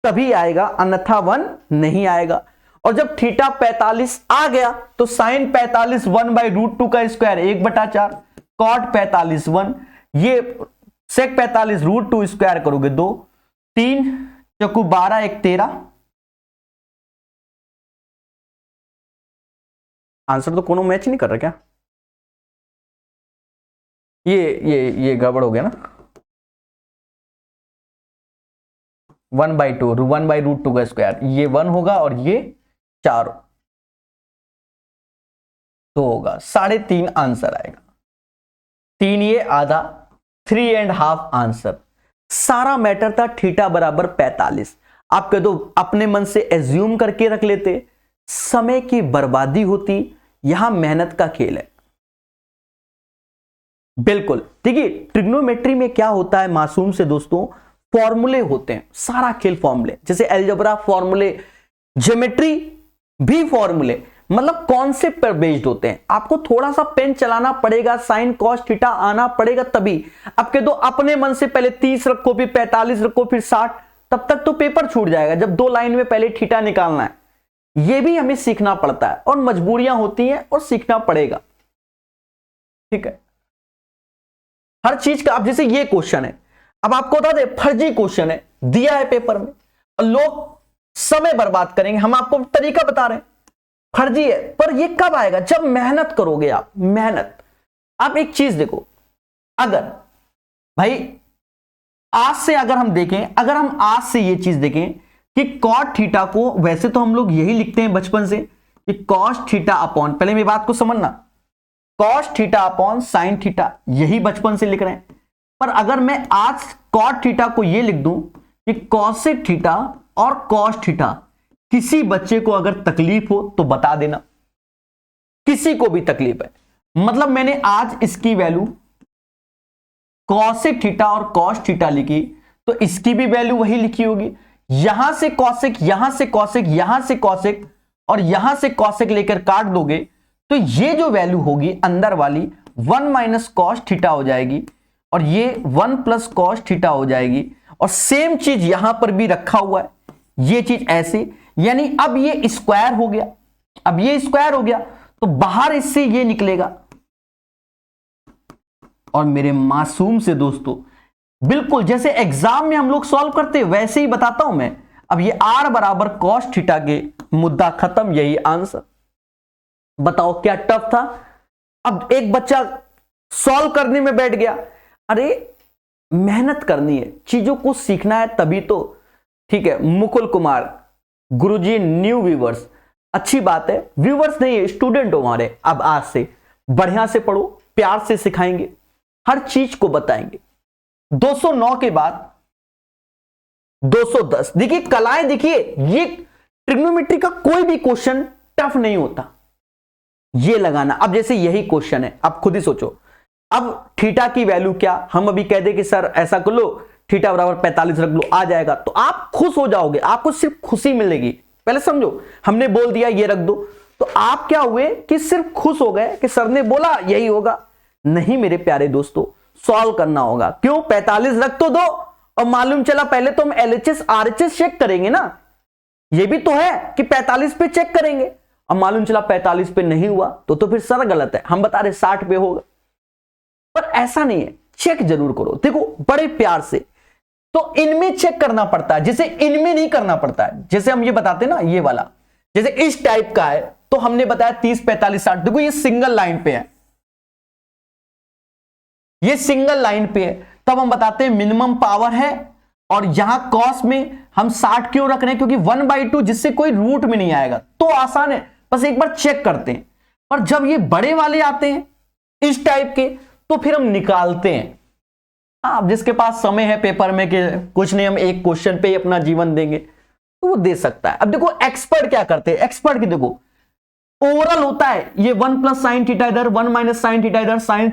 तभी आएगा, अन्यथा 1 नहीं आएगा। और जब थीटा 45 आ गया तो साइन 45 1/√2 का स्क्वायर 1/4, कॉट 45 1, ये सेक 45 √2 स्क्वायर करोगे 2, 3 चकु 12 1 13। आंसर तो कोनो मैच नहीं कर रहा क्या? ये गड़बड़ हो गया ना। 1/2 1/√2 का स्क्वायर, ये 1 होगा और ये 4 तो होगा 3.5 आंसर आएगा। 3 ये आधा, 3.5 आंसर। सारा मैटर था थीटा बराबर 45। आप कह दो अपने मन से एज्यूम करके रख लेते, समय की बर्बादी होती, यहां मेहनत का खेल है। बिल्कुल देखिए, ट्रिग्नोमेट्री में क्या होता है मासूम से दोस्तों, फॉर्मूले होते हैं, सारा खेल फॉर्मूले, जैसे अलजेब्रा फॉर्मूले, ज्योमेट्री भी फॉर्मूले, मतलब कॉन्सेप्ट पर बेस्ड होते हैं। आपको थोड़ा सा पेन चलाना पड़ेगा, साइन कॉस थीटा आना पड़ेगा तभी। अब कह दो अपने मन से पहले 30 रखो, फिर 45 रखो, फिर 60, तब तक तो पेपर छूट जाएगा जब 2 लाइन में पहले थीटा निकालना है। यह भी हमें सीखना पड़ता है और मजबूरियां होती हैं और सीखना पड़ेगा, ठीक है। हर चीज का, अब जैसे ये क्वेश्चन है, अब आपको बता दे फर्जी क्वेश्चन है, दिया है पेपर में और लोग समय बर्बाद करेंगे, हम आपको तरीका बता रहे हैं, फर्जी है। पर ये कब आएगा, जब मेहनत करोगे आप, मेहनत। आप एक चीज देखो, अगर भाई आज से अगर हम देखें, अगर हम आज से ये चीज देखें कि कॉट थीटा को, वैसे तो हम लोग यही लिखते हैं बचपन से कि कॉस थीटा अपॉन, पहले मेरी बात को समझना, cos theta upon sine theta, यही बचपन से लिख रहे हैं। पर अगर मैं आज कॉट थीटा को ये लिख दूं कि कॉसेक थीटा और कॉस थीटा, किसी बच्चे को अगर तकलीफ हो तो बता देना, किसी को भी तकलीफ है, मतलब मैंने आज इसकी वैल्यू कॉसेक थीटा और कॉस थीटा लिखी, तो इसकी भी वैल्यू वही लिखी होगी। यहां से कॉसेक, यहां से कॉसेक, यहां से कॉसेक और यहां से कॉसेक लेकर काट दोगे तो ये जो वैल्यू होगी अंदर वाली 1 माइनस कॉस थीटा हो जाएगी और ये 1 प्लस कॉस थीटा हो जाएगी। और सेम चीज यहां पर भी रखा हुआ है, ये चीज ऐसे, यानी अब ये स्क्वायर हो गया, अब ये स्क्वायर हो गया तो बाहर इससे ये निकलेगा। और मेरे मासूम से दोस्तों, बिल्कुल जैसे एग्जाम में हम लोग सॉल्व करते हैं वैसे ही बताता हूं मैं। अब ये r बराबर कॉस थीटा के, मुद्दा खत्म, यही आंसर। बताओ क्या टफ था। अब एक बच्चा सॉल्व करने में बैठ गया, अरे मेहनत करनी है, चीजों को सीखना है तभी तो, ठीक है। मुकुल कुमार गुरुजी न्यू व्यूवर्स, अच्छी बात है, व्यूवर्स नहीं है, स्टूडेंट हो हमारे। अब आज से बढ़िया से पढ़ो, प्यार से सिखाएंगे, हर चीज को बताएंगे। 209 के बाद 210, देखिए कलाएं, देखिए ये ट्रिग्नोमेट्री का कोई भी क्वेश्चन टफ नहीं होता, ये लगाना। अब जैसे यही क्वेश्चन है, आप खुद ही सोचो, अब थीटा की वैल्यू क्या, हम अभी कह दे कि सर ऐसा कर लो, थीटा बराबर 45 रख लो, आ जाएगा, तो आप खुश हो जाओगे, आपको सिर्फ खुशी मिलेगी। पहले समझो, हमने बोल दिया ये रख दो, तो आप क्या हुए कि सिर्फ खुश हो गए कि सर ने बोला यही होगा। नहीं मेरे प्यारे दोस्तों, सॉल्व करना होगा। क्यों, 45 रख तो दो, और मालूम चला पहले तो हम LHS RHS चेक करेंगे ना, ये भी तो है कि 45 पे चेक करेंगे, और मालूम चला 45 पे नहीं हुआ तो फिर सर गलत है, हम बता रहे 60 पे होगा। पर ऐसा नहीं है, चेक जरूर करो, देखो बड़े प्यार से। तो इनमें चेक करना पड़ता है, जैसे इनमें नहीं करना पड़ता है। जैसे हम ये बताते ना, ये वाला जैसे इस टाइप का है, तो हमने बताया 30 45 60, देखो ये सिंगल लाइन पे है, ये सिंगल लाइन पे है, तब हम बताते हैं मिनिमम पावर है। और यहां कॉस में हम 60 क्यों रख रहे हैं, क्योंकि 1/2 जिससे कोई रूट में नहीं आएगा, तो आसान है, बस एक बार चेक करते हैं। पर जब ये बड़े वाले आते हैं इस टाइप के, तो फिर हम निकालते हैं। अब जिसके पास समय है पेपर में कि कुछ नहीं, हम एक क्वेश्चन पे ही अपना जीवन देंगे, तो वो दे सकता है। अब देखो एक्सपर्ट क्या करते हैं, एक्सपर्ट की देखो ओवरऑल होता है, ये 1 प्लस साइन थीटा इधर, 1 माइनस साइन थीटा इधर, साइन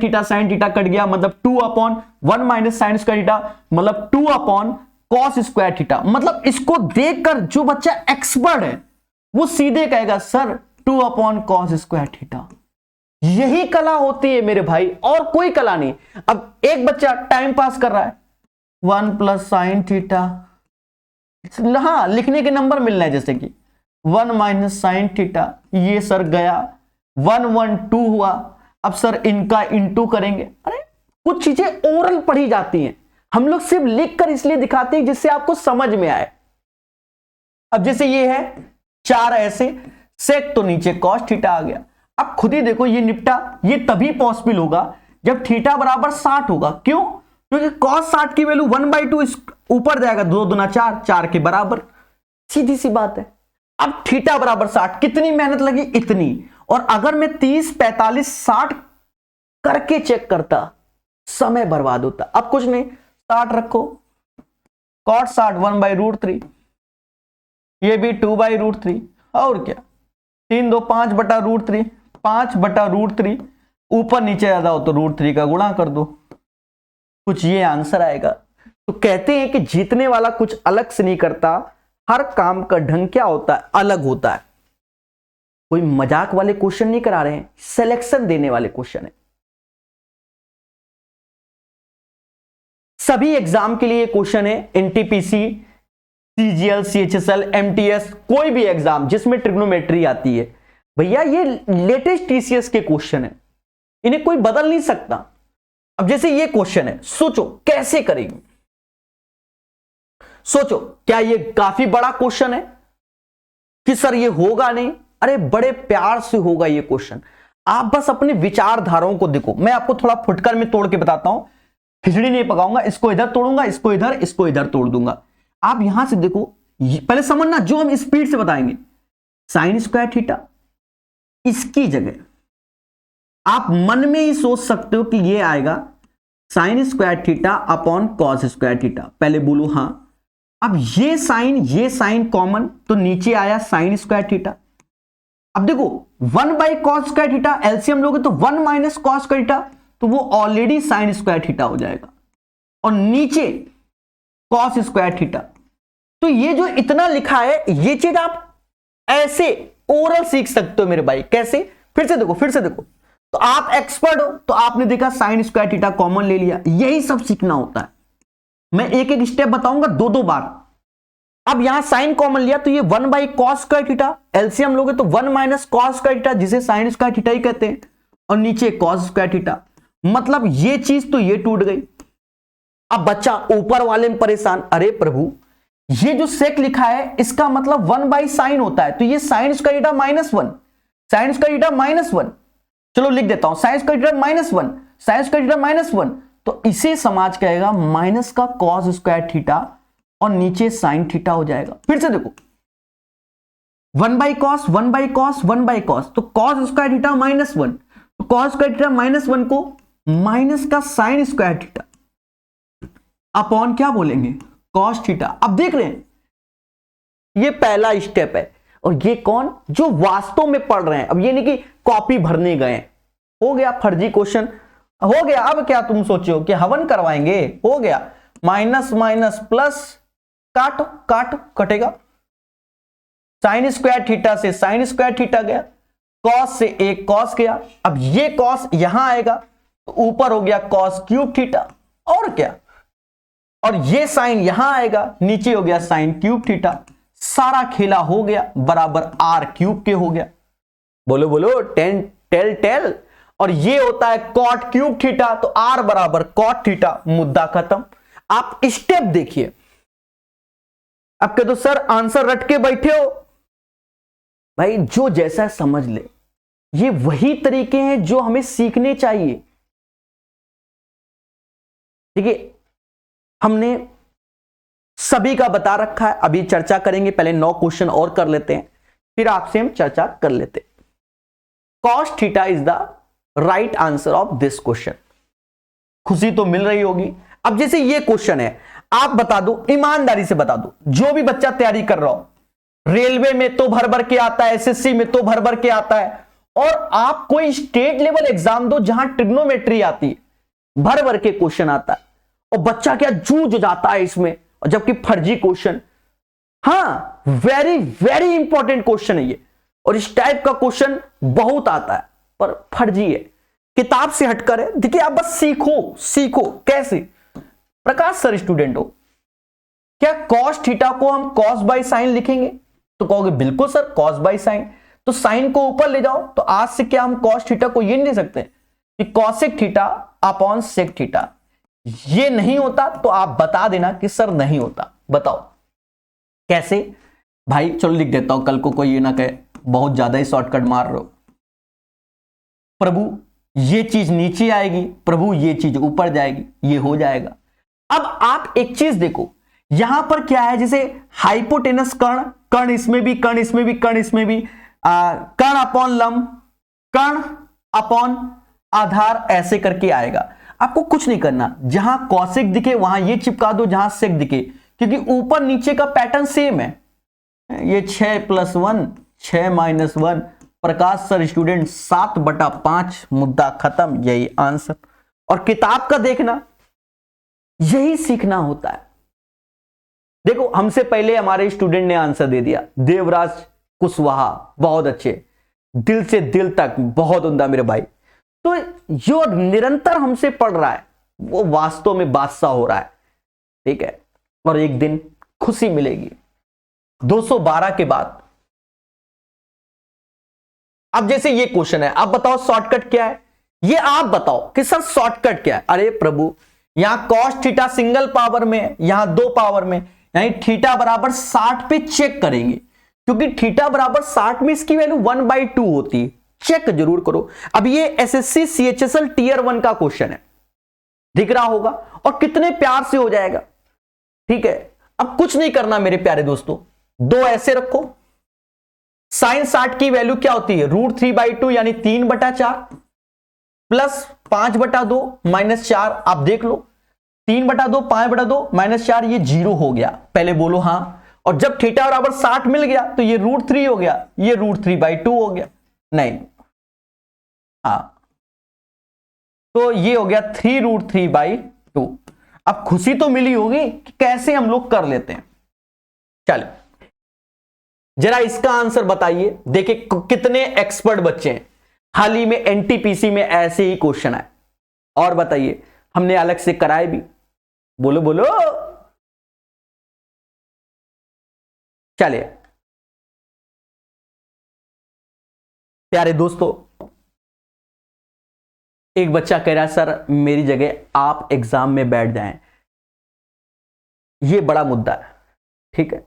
थीटा कट गया, मतलब 2 upon 1 minus sine square theta, मतलब 2 अपॉन कॉस स्क्वायर थीटा। मतलब इसको देखकर जो बच्चा एक्सपर्ट है वो सीधे कहेगा sir 2 upon cos square theta. यही कला होती है मेरे भाई, और कोई कला नहीं। अब एक बच्चा टाइम पास कर रहा है, 1 प्लस साइन थीटा, हाँ लिखने के नंबर मिल रहे हैं, जैसे कि 1 माइनस साइन थीटा, ये सर गया, 1 1 2 हुआ। अब सर इनका इंटू करेंगे। अरे कुछ चीजें ओरल पढ़ी जाती हैं, हम लोग सिर्फ लिखकर इसलिए दिखाते हैं जिससे आपको समझ में आए। अब जैसे ये है 4 ऐसे सेक, तो नीचे कॉस थीटा आ गया। अब खुद ही देखो ये निपटा, ये तभी पॉसिबल होगा जब थीटा बराबर 60 होगा। क्यों, क्योंकि कॉस 60 की वैल्यू 1/2 ऊपर जाएगा, 2 दूना 4, 4 के बराबर, सीधी सी बात है। अब थीटा बराबर 60, कितनी मेहनत लगी, इतनी, और अगर मैं 30, 45, 60 करके चेक करता, समय बर्बाद होता। अब कुछ नहीं, 60 रखो, cot 60 1/√3, ये भी 2/√3, और क्या 3 2 5/√3, 5/√3, ऊपर नीचे ज्यादा हो तो √3 का गुणा कर दो, कुछ ये आंसर आएगा। तो कहते हैं कि जीतने वाला कुछ अलग से नहीं करता, हर काम का ढंग क्या होता है, अलग होता है। कोई मजाक वाले क्वेश्चन नहीं करा रहे हैं, सिलेक्शन देने वाले क्वेश्चन है। सभी एग्जाम के लिए क्वेश्चन है, एनटीपीसी, सीजीएल, सीएचएसएल, एमटीएस, कोई भी एग्जाम जिसमें ट्रिग्नोमेट्री आती है, भैया ये लेटेस्ट टीसीएस के क्वेश्चन है, इन्हें कोई बदल नहीं सकता। अब जैसे ये क्वेश्चन है, सोचो कैसे करेंगे, सोचो क्या ये काफी बड़ा क्वेश्चन है कि सर ये होगा नहीं? अरे बड़े प्यार से होगा ये क्वेश्चन, आप बस अपने विचारधाराओं को देखो। मैं आपको थोड़ा फुटकर में तोड़ के बताता हूं, खिचड़ी नहीं पकाऊंगा, इसको इधर तोड़ूंगा, इसको इधर तोड़ दूंगा। आप यहां से देखो, पहले समझना जो हम स्पीड से बताएंगे। साइन स्क्वायर थीटा, इसकी जगह आप मन में ही सोच सकते हो कि ये आएगा sine square theta upon cos square theta. पहले बोलो हां। अब ये साइन कॉमन, तो नीचे आया साइन स्क्वायर थीटा। अब देखो 1/cos स्क्वायर थीटा एलसीएम लोगे तो 1 - cos स्क्वायर थीटा, तो वो ऑलरेडी साइन स्क्वायर थीटा हो जाएगा, और नीचे cos स्क्वायर थीटा। तो ये जो इतना लिखा है, ये चीज आप ऐसे ओरल सीख सकते हो मेरे भाई। कैसे? फिर से देखो। तो आप एक्सपर्ट हो, तो आपने देखा साइन स्क्वायर थीटा कॉमन ले लिया। यही सब सीखना होता है। मैं एक एक स्टेप बताऊंगा 2-2 बार। अब यहां साइन कॉमन लिया तो ये 1/cos स्क्वायर थीटा, एलसीएम लोगे तो 1 - cos स्क्वायर थीटा, जिसे साइन स्क्वायर थीटा ही कहते हैं, और नीचे cos स्क्वायर थीटा। मतलब ये चीज तो ये टूट गई। अब बच्चा ऊपर वाले में परेशान, अरे प्रभु ये जो सेक लिखा है इसका मतलब 1/sin होता है, तो ये sine square theta -1, sine square theta -1। चलो लिख देता हूं, sine square theta -1, sine square theta -1, तो इसे समाज कहेगा माइनस का cos स्क्वायर थीटा, और नीचे साइन थीटा हो जाएगा। फिर से देखो 1/cos, 1/cos, 1/cos, तो cos स्क्वायर थीटा -1, तो cos स्क्वायर थीटा -1 को माइनस का साइन स्क्वायर थीटा अपॉन क्या बोलेंगे, cos थीटा। अब देख रहे हैं ये पहला स्टेप है, और ये कौन जो वास्तव में पढ़ रहे हैं। अब ये नहीं कि कॉपी भरने गए। हो गया फर्जी क्वेश्चन, हो गया। अब क्या तुम सोचो कि हवन करवाएंगे? हो गया, माइनस माइनस प्लस, काटो काटो, कटेगा। साइन स्क्वायर थीटा से साइन स्क्वायर थीटा गया, कॉस से एक कॉस गया। अब ये कॉस यहां आएगा तो ऊपर हो गया कॉस क्यूब थीटा, और क्या, और ये साइन यहां आएगा, नीचे हो गया साइन क्यूब थीटा। सारा खेला हो गया, बराबर r³ के हो गया। बोलो बोलो, टेल। और ये होता है कॉट क्यूब थीटा, तो r बराबर कॉट थीटा, मुद्दा खत्म। आप स्टेप देखिए। अब कह दो सर आंसर रट के बैठे हो, भाई जो जैसा समझ ले, ये वही तरीके हैं जो हमें सीखने चाहिए। ठीक है, हमने सभी का बता रखा है, अभी चर्चा करेंगे। पहले 9 क्वेश्चन और कर लेते हैं, फिर आपसे हम चर्चा कर लेते हैं। cos theta is the right answer of this question. खुशी तो मिल रही होगी। अब जैसे ये क्वेश्चन है, आप बता दो, ईमानदारी से बता दो, जो भी बच्चा तैयारी कर रहा हो, रेलवे में तो भर भर के आता है, एसएससी में तो भर भर के आता है, और आप कोई स्टेट लेवल एग्जाम दो जहां ट्रिग्नोमेट्री आती है, भर भर के क्वेश्चन आता है, और बच्चा क्या जूझ जाता है इसमें, और जबकि फर्जी क्वेश्चन। हाँ, वेरी वेरी इंपॉर्टेंट क्वेश्चन है ये, और इस टाइप का क्वेश्चन बहुत आता है, पर फर्जी है, किताब से हटकर है। देखिए आप बस सीखो कैसे। प्रकाश सर स्टूडेंट हो, क्या cos थीटा को हम cos बाई साइन लिखेंगे? तो कहोगे बिल्कुल सर, cos बाई साइन, तो साइन को ऊपर ले जाओ। तो आज से क्या हम cos थीटा को ये नहीं लिख सकते कि cosec theta upon sec theta? ये नहीं होता, तो आप बता देना कि सर नहीं होता। बताओ कैसे? भाई चलो लिख देता हूं, कल को कोई ये ना कहे बहुत ज्यादा ही शॉर्टकट मार रहे हो। प्रभु ये चीज नीचे आएगी, प्रभु ये चीज ऊपर जाएगी, ये हो जाएगा। अब आप एक चीज देखो, यहां पर क्या है, जैसे हाइपोटेनस कर्ण, कर्ण इसमें भी, कर्ण इसमें भी, कर्ण इसमें भी, कर्ण अपॉन लंब, कर्ण अपॉन आधार ऐसे करके आएगा। आपको कुछ नहीं करना, जहां कौशिक दिखे वहां ये चिपका दो, जहां सेक दिखे, क्योंकि ऊपर नीचे का पैटर्न सेम है। ये 6 + 1 6 - 1 प्रकाश सर स्टूडेंट 7/5 मुद्दा खत्म, यही आंसर। और किताब का देखना, यही सीखना होता है। देखो हमसे पहले हमारे स्टूडेंट ने आंसर दे दिया, देवराज कुशवाहा, बहुत अच्छे, दिल से दिल तक, बहुत उम्दा मेरे भाई। तो जो निरंतर हमसे पढ़ रहा है वो वास्तव में बादशाह हो रहा है, ठीक है। और एक दिन खुशी मिलेगी 212 के बाद। अब जैसे ये क्वेश्चन है, आप बताओ शॉर्टकट क्या है, ये आप बताओ कि सर शॉर्टकट क्या है। अरे प्रभु, यहां cos थीटा सिंगल पावर में, यहां 2 पावर में, यानी थीटा बराबर 60 पे चेक करेंगे, क्योंकि थीटा बराबर 60 में इसकी वैल्यू 1/2 होती है। चेक जरूर करो। अब ये एसएससी सीएचएसएल टियर 1 का क्वेश्चन है, दिख रहा होगा, और कितने प्यार से हो जाएगा, ठीक है। अब कुछ नहीं करना मेरे प्यारे दोस्तों, 2 ऐसे रखो। साइन 60 की वैल्यू क्या होती है, √3/2 यानी 3/4 प्लस 5/2 -4। आप देख लो, 3/2 5/2 -4, ये 0 हो गया। पहले बोलो हाँ। और जब थीटा बराबर 60 मिल गया तो ये √3 हो गया, ये √3/2 हो गया। नहीं, हाँ, तो ये हो गया 3√3/2। अब खुशी तो मिली होगी कि कैसे हम लोग कर लेते हैं। चलिए जरा इसका आंसर बताइए, देखिए कितने एक्सपर्ट बच्चे हैं। हाल ही में एनटीपीसी में ऐसे ही क्वेश्चन आए, और बताइए हमने अलग से कराए भी। बोलो बोलो। चलिए प्यारे दोस्तों, एक बच्चा कह रहा है सर मेरी जगह आप एग्जाम में बैठ जाएं। ये बड़ा मुद्दा है, ठीक है,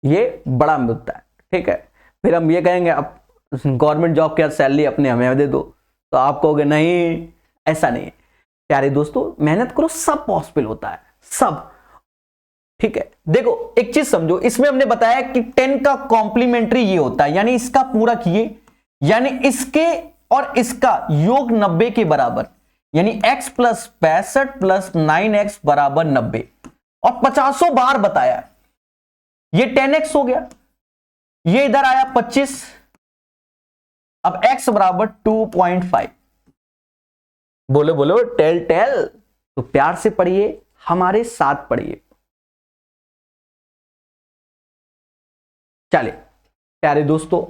ये बड़ा मुद्दा है, ठीक है। फिर हम ये कहेंगे अब गवर्नमेंट जॉब की सैलरी अपने हमें दे दो, तो आप कहोगे नहीं, ऐसा नहीं है। प्यारे दोस्तों मेहनत करो, सब पॉसिबल होता है, सब, ठीक है। देखो एक चीज समझो, इसमें हमने बताया कि 10 का कॉम्प्लीमेंट्री ये होता है, यानी इसका पूरक ये, यानी इसके और इसका योग 90 के बराबर, यानी x + 65 + 9x = 90, और 50 बार बताया। ये 10x हो गया, ये इधर आया 25, अब x = 2.5। बोलो बोलो, टेल टेल। तो प्यार से पढ़िए, हमारे साथ पढ़िए। चलिए प्यारे दोस्तों,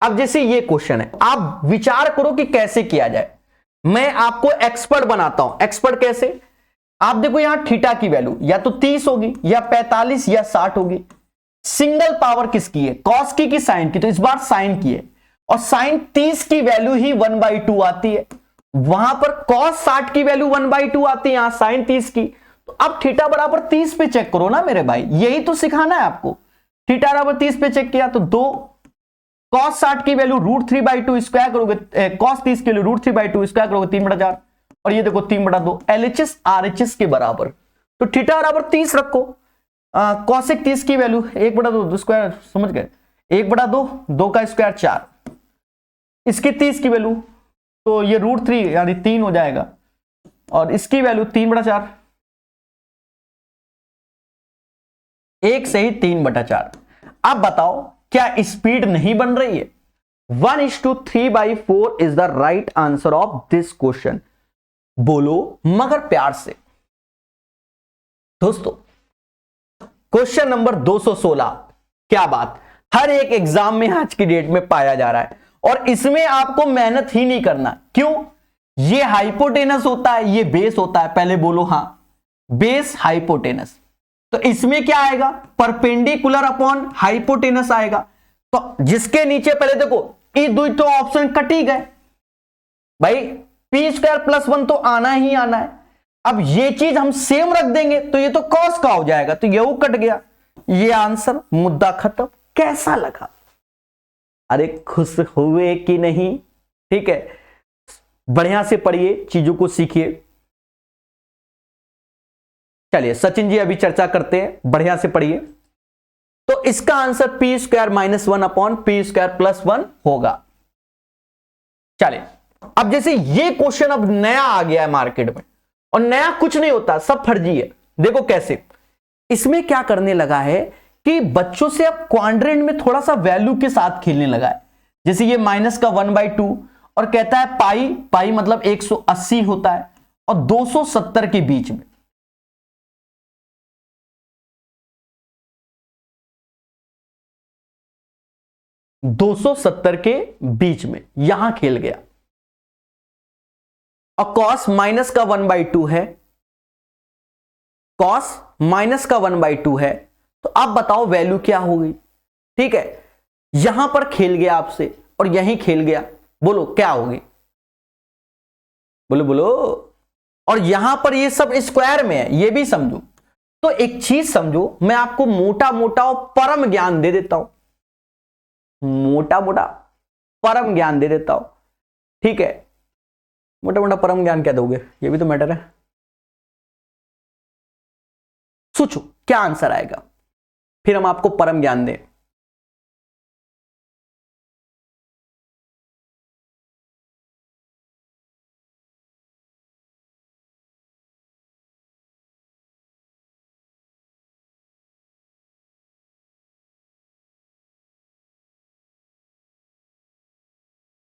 अब जैसे ये क्वेश्चन है, आप विचार करो कि कैसे किया जाए। मैं आपको एक्सपर्ट बनाता हूं। एक्सपर्ट कैसे, आप देखो यहां थीटा की वैल्यू या तो 30 होगी, या 45 या 60 होगी। सिंगल पावर किसकी है, कॉस की साइन की, तो इस बार साइन की है, और साइन 30 की वैल्यू ही 1/2 आती है। वहां पर कॉस 60 की वैल्यू 1/2 आती है, यहां साइन 30 की। तो अब थीटा बराबर 30 पे चेक करो ना मेरे भाई, यही तो सिखाना है आपको। थीटा बराबर 30 पे चेक किया तो 2, कॉस 60 की वैल्यू √3/2 स्क्वायर करोगे, कॉस 30 की वैल्यू √3/2 स्क्वायर करोगे 3/4, और ये देखो 3/2, LHS RHS के बराबर। तो थीटा बराबर 30 रखो, कॉसेक 30 की वैल्यू 1/2 स्क्वायर, समझ गए, 1/2, 2 का स्क्वायर 4, इसकी 30 की वैल्यू तो ये √3 यानी 3 हो जाएगा, और इसकी वैल्यू 3/4, एक से ही 3/4। अब बताओ क्या स्पीड नहीं बन रही है। 1:3/4 is the right answer of this question. बोलो मगर प्यार से। दोस्तों क्वेश्चन नंबर 216, क्या बात, हर एक एग्जाम में आज की डेट में पाया जा रहा है, और इसमें आपको मेहनत ही नहीं करना। क्यों, ये हाइपोटेनस होता है, ये बेस होता है। पहले बोलो हाँ, बेस हाइपोटेनस। तो इसमें क्या आएगा, परपेंडिकुलर अपॉन हाइपोटेनस आएगा। तो जिसके नीचे पहले देखो ये दो तो ऑप्शन कट ही गए भाई, p² + 1 तो आना ही आना है। अब ये चीज हम सेम रख देंगे तो ये तो कॉस का हो जाएगा, तो ये कट गया, ये आंसर, मुद्दा खत्म। कैसा लगा, अरे खुश हुए कि नहीं, ठीक है। बढ़िया से पढ़िए, चीजों को सीखिए। चलिए सचिन जी अभी चर्चा करते हैं, बढ़िया से पढ़िए। तो इसका answer P square minus 1 upon P square plus 1 होगा। चलिए अब जैसे ये क्वेश्चन अब नया आ गया है मार्केट में, और नया कुछ नहीं होता, सब फर्जी है। देखो कैसे, इसमें क्या करने लगा है कि बच्चों से अब क्वाड्रेंट में थोड़ा सा वैल्यू के साथ खेलने लगा है। जैसे ये माइनस का 1/2 और कहता है पाई, पाई मतलब 180 होता है और 270 के बीच में। $270 के बीच में यहां खेल गया। और कॉस माइनस का 1/2 है, कॉस माइनस का 1/2 है, तो आप बताओ वैल्यू क्या होगी। ठीक है, यहां पर खेल गया आपसे और यहीं खेल गया, बोलो क्या होगी, बोलो बोलो। और यहां पर ये सब स्क्वायर में है, ये भी समझो। तो एक चीज समझो, मैं आपको मोटा मोटा और परम ज्ञान दे देता हूं, मोटा मोटा परम ज्ञान दे देता हूं। ठीक है, मोटा मोटा परम ज्ञान क्या दोगे, ये भी तो मैटर है। सोचो क्या आंसर आएगा, फिर हम आपको परम ज्ञान दें।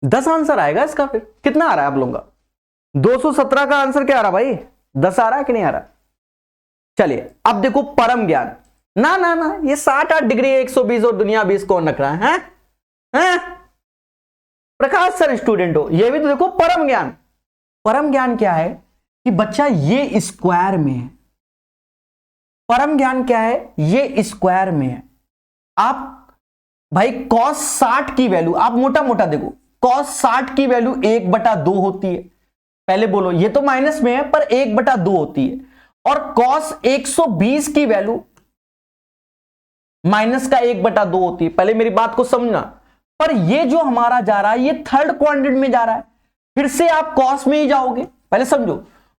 दस आंसर आएगा इसका। फिर कितना आ रहा है आप लोगों का? 217 का आंसर क्या आ रहा भाई? 10 आ रहा है कि नहीं आ रहा? चलिए अब देखो परम ज्ञान। ना ना ना, ये 68 डिग्री 120 और दुनिया 20 कौन रख रहा है? हैं? प्रकाश सर स्टूडेंट हो, ये भी तो देखो परम ज्ञान। परम ज्ञान क्या है कि बच्चा ये स्क्वायर में है। परम ज्ञान क्या है? ये स्क्वायर में है। आप भाई cos 60 की वैल्यू आप मोटा मोटा देखो, cos 60 की वैल्यू 1/2 होती है। पहले बोलो, ये तो माइनस में है पर 1/2 होती है। और cos 120 की वैल्यू माइनस का 1/2 होती है। पहले मेरी बात को समझना। पर ये जो हमारा जा रहा है ये थर्ड क्वाड्रेंट में जा रहा है, फिर से आप cos में ही जाओगे, पहले समझो।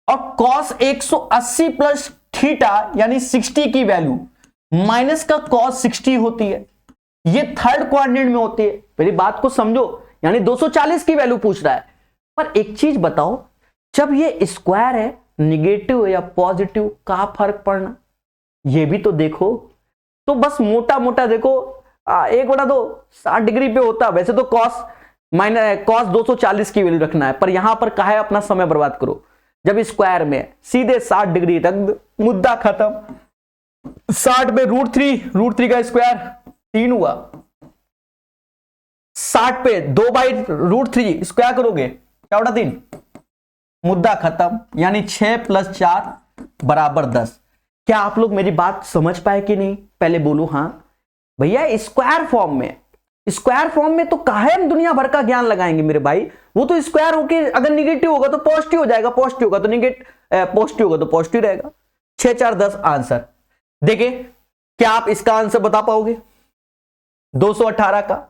और cos 180 प्लस थीटा यानी 60 की वैल्यू माइनस का cos 60 होती है, ये थर्ड क्वाड्रेंट में होती है। मेरी बात को समझो, यानी 240 की वैल्यू पूछ रहा है। पर एक चीज बताओ, जब ये स्क्वायर है, निगेटिव या पॉजिटिव का फर्क पड़ना, ये भी तो देखो। तो बस मोटा मोटा देखो, 1/2 60 डिग्री पे होता। वैसे तो cos 240 की वैल्यू रखना है, पर यहां पर काहे अपना समय बर्बाद करो, जब स्क्वायर में सीधे 60 डिग्री तक, मुद्दा खत्म। 60 में √3 का स्क्वायर 3 हुआ। 60 पे 2/√3 स्क्वायर करोगे क्या होगा? 3, मुद्दा खत्म। यानी 6 + 4 = 10। क्या आप लोग मेरी बात समझ पाए कि नहीं? पहले बोलो हाँ। भैया स्क्वायर फॉर्म में, स्क्वायर फॉर्म में तो काहे हम दुनिया भर का ज्ञान लगाएंगे मेरे भाई। वो तो स्क्वायर होके अगर निगेटिव होगा तो पॉजिटिव हो जाएगा, पॉजिटिव होगा तो पॉजिटिव होगा तो पॉजिटिव रहेगा। 6 4 10 आंसर। देखिए क्या आप इसका आंसर बता पाओगे? 218 का।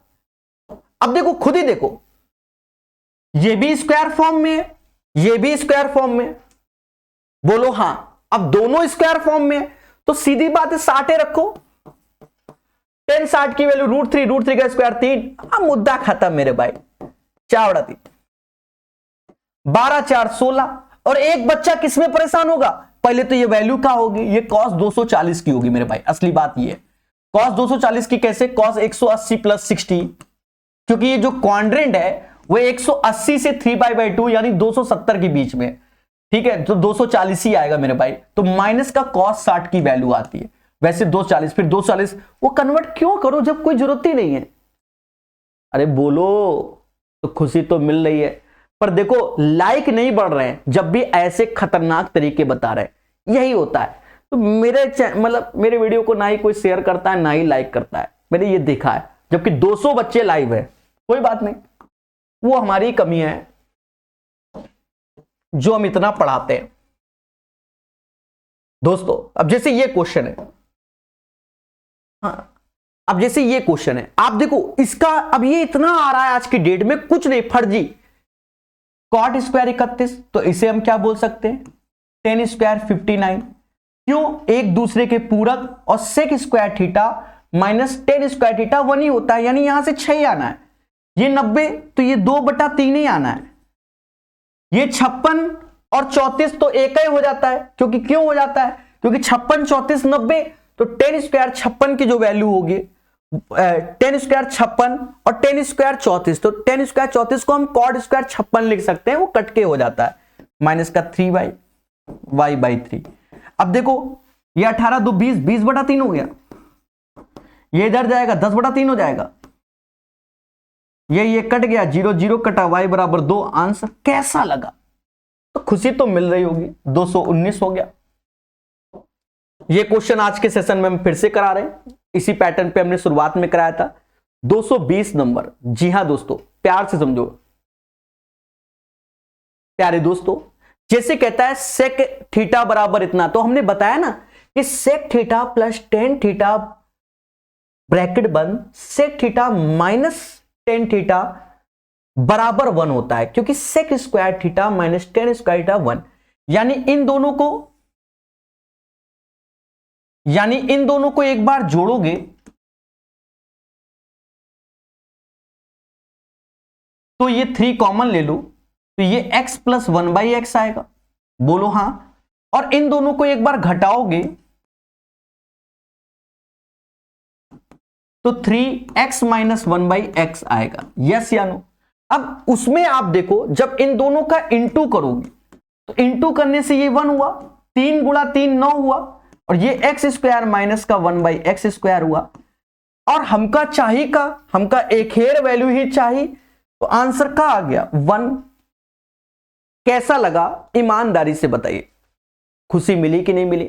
अब देखो, खुद ही देखो, ये भी स्क्वायर फॉर्म में है, ये भी स्क्वायर फॉर्म में। बोलो हां। अब दोनों स्क्वायर फॉर्म में है तो सीधी बात है 60 रखो। 10 60 की वैल्यू √3 का स्क्वायर 3। अब मुद्दा खत्म मेरे भाई। 4/3 12 4 16। और एक बच्चा किसमें परेशान होगा? पहले तो ये वैल्यू क्या होगी? ये cos 240 की होगी मेरे भाई। असली बात ये है, cos 240 की कैसे? cos 180 + 60, क्योंकि ये जो क्वाड्रेंट है वो 180 से 3/2 यानी 270 के बीच में। ठीक है, तो 240 ही आएगा मेरे भाई। तो माइनस का cos 60 की वैल्यू आती है। वैसे 240, फिर 240 वो कन्वर्ट क्यों करो जब कोई जरूरत ही नहीं है? अरे बोलो, तो खुशी तो मिल रही है, पर देखो लाइक नहीं बढ़ रहे हैं जब भी ऐसे खतरनाक तरीके बता रहे हैं। यही होता है। तो मेरे वीडियो को ना ही कोई शेयर करता है ना ही लाइक करता है, मैंने ये देखा है। जबकि 200 बच्चे लाइव है, कोई बात नहीं, वो हमारी कमी है जो हम इतना पढ़ाते हैं। दोस्तों अब जैसे ये क्वेश्चन है, हाँ, अब जैसे ये क्वेश्चन है, आप देखो इसका, अब ये इतना आ रहा है आज की डेट में, कुछ नहीं, फर्जी। cot स्क्वायर 31, तो इसे हम क्या बोल सकते हैं? tan square 59। क्यों? एक दूसरे के पूरक। और sec square theta minus tan square theta 1 ही होता है, यानी यहां से 6 आना है। ये 90 तो ये 2/3 ही आना है। ये 56 और 34 तो एक ही हो जाता है, क्योंकि क्यों हो जाता है, क्योंकि 56 34 90, तो 10 स्क्वायर 56 की जो वैल्यू होगी 10 स्क्वायर 56 और 10 स्क्वायर 34, तो 10 स्क्वायर 34 को हम कॉड स्क्वायर 56 लिख सकते हैं, वो कट के हो जाता है, माइनस का 3y/3। अब देखो ये 18 2 20, 20/3 हो गया, ये इधर जाएगा 10/3 हो जाएगा, ये कट गया, 0 0 कटा, y बराबर 2। आंसर कैसा लगा? तो खुशी तो मिल रही होगी, 219 हो गया। ये क्वेश्चन आज के सेशन में हम फिर से करा रहे हैं, इसी पैटर्न पे हमने शुरुआत में कराया था। 220 नंबर, जी हां दोस्तों, प्यार से समझो प्यारे दोस्तों। जैसे कहता है सेक थीटा बराबर इतना, तो हमने बताया ना कि sec theta plus ten theta bracket बंद, sec theta minus ten theta बराबर 1 होता है, क्योंकि sec square theta minus tan square theta 1, यानी इन दोनों को एक बार जोड़ोगे तो ये 3 कॉमन ले लो, तो ये x प्लस 1/x आएगा, बोलो हां। और इन दोनों को एक बार घटाओगे तो 3x माइनस 1/x आएगा, यस या नो। अब उसमें आप देखो, जब इन दोनों का इंटू करोगे तो इंटू करने से ये 1 हुआ, 3 गुणा 3 9 हुआ, और ये x स्क्वायर माइनस का 1/x स्क्वायर हुआ। और हमका एक हेयर वैल्यू ही चाहिए, तो आंसर का आ गया 1। कैसा लगा ईमानदारी से बताइए, खुशी मिली कि नहीं मिली?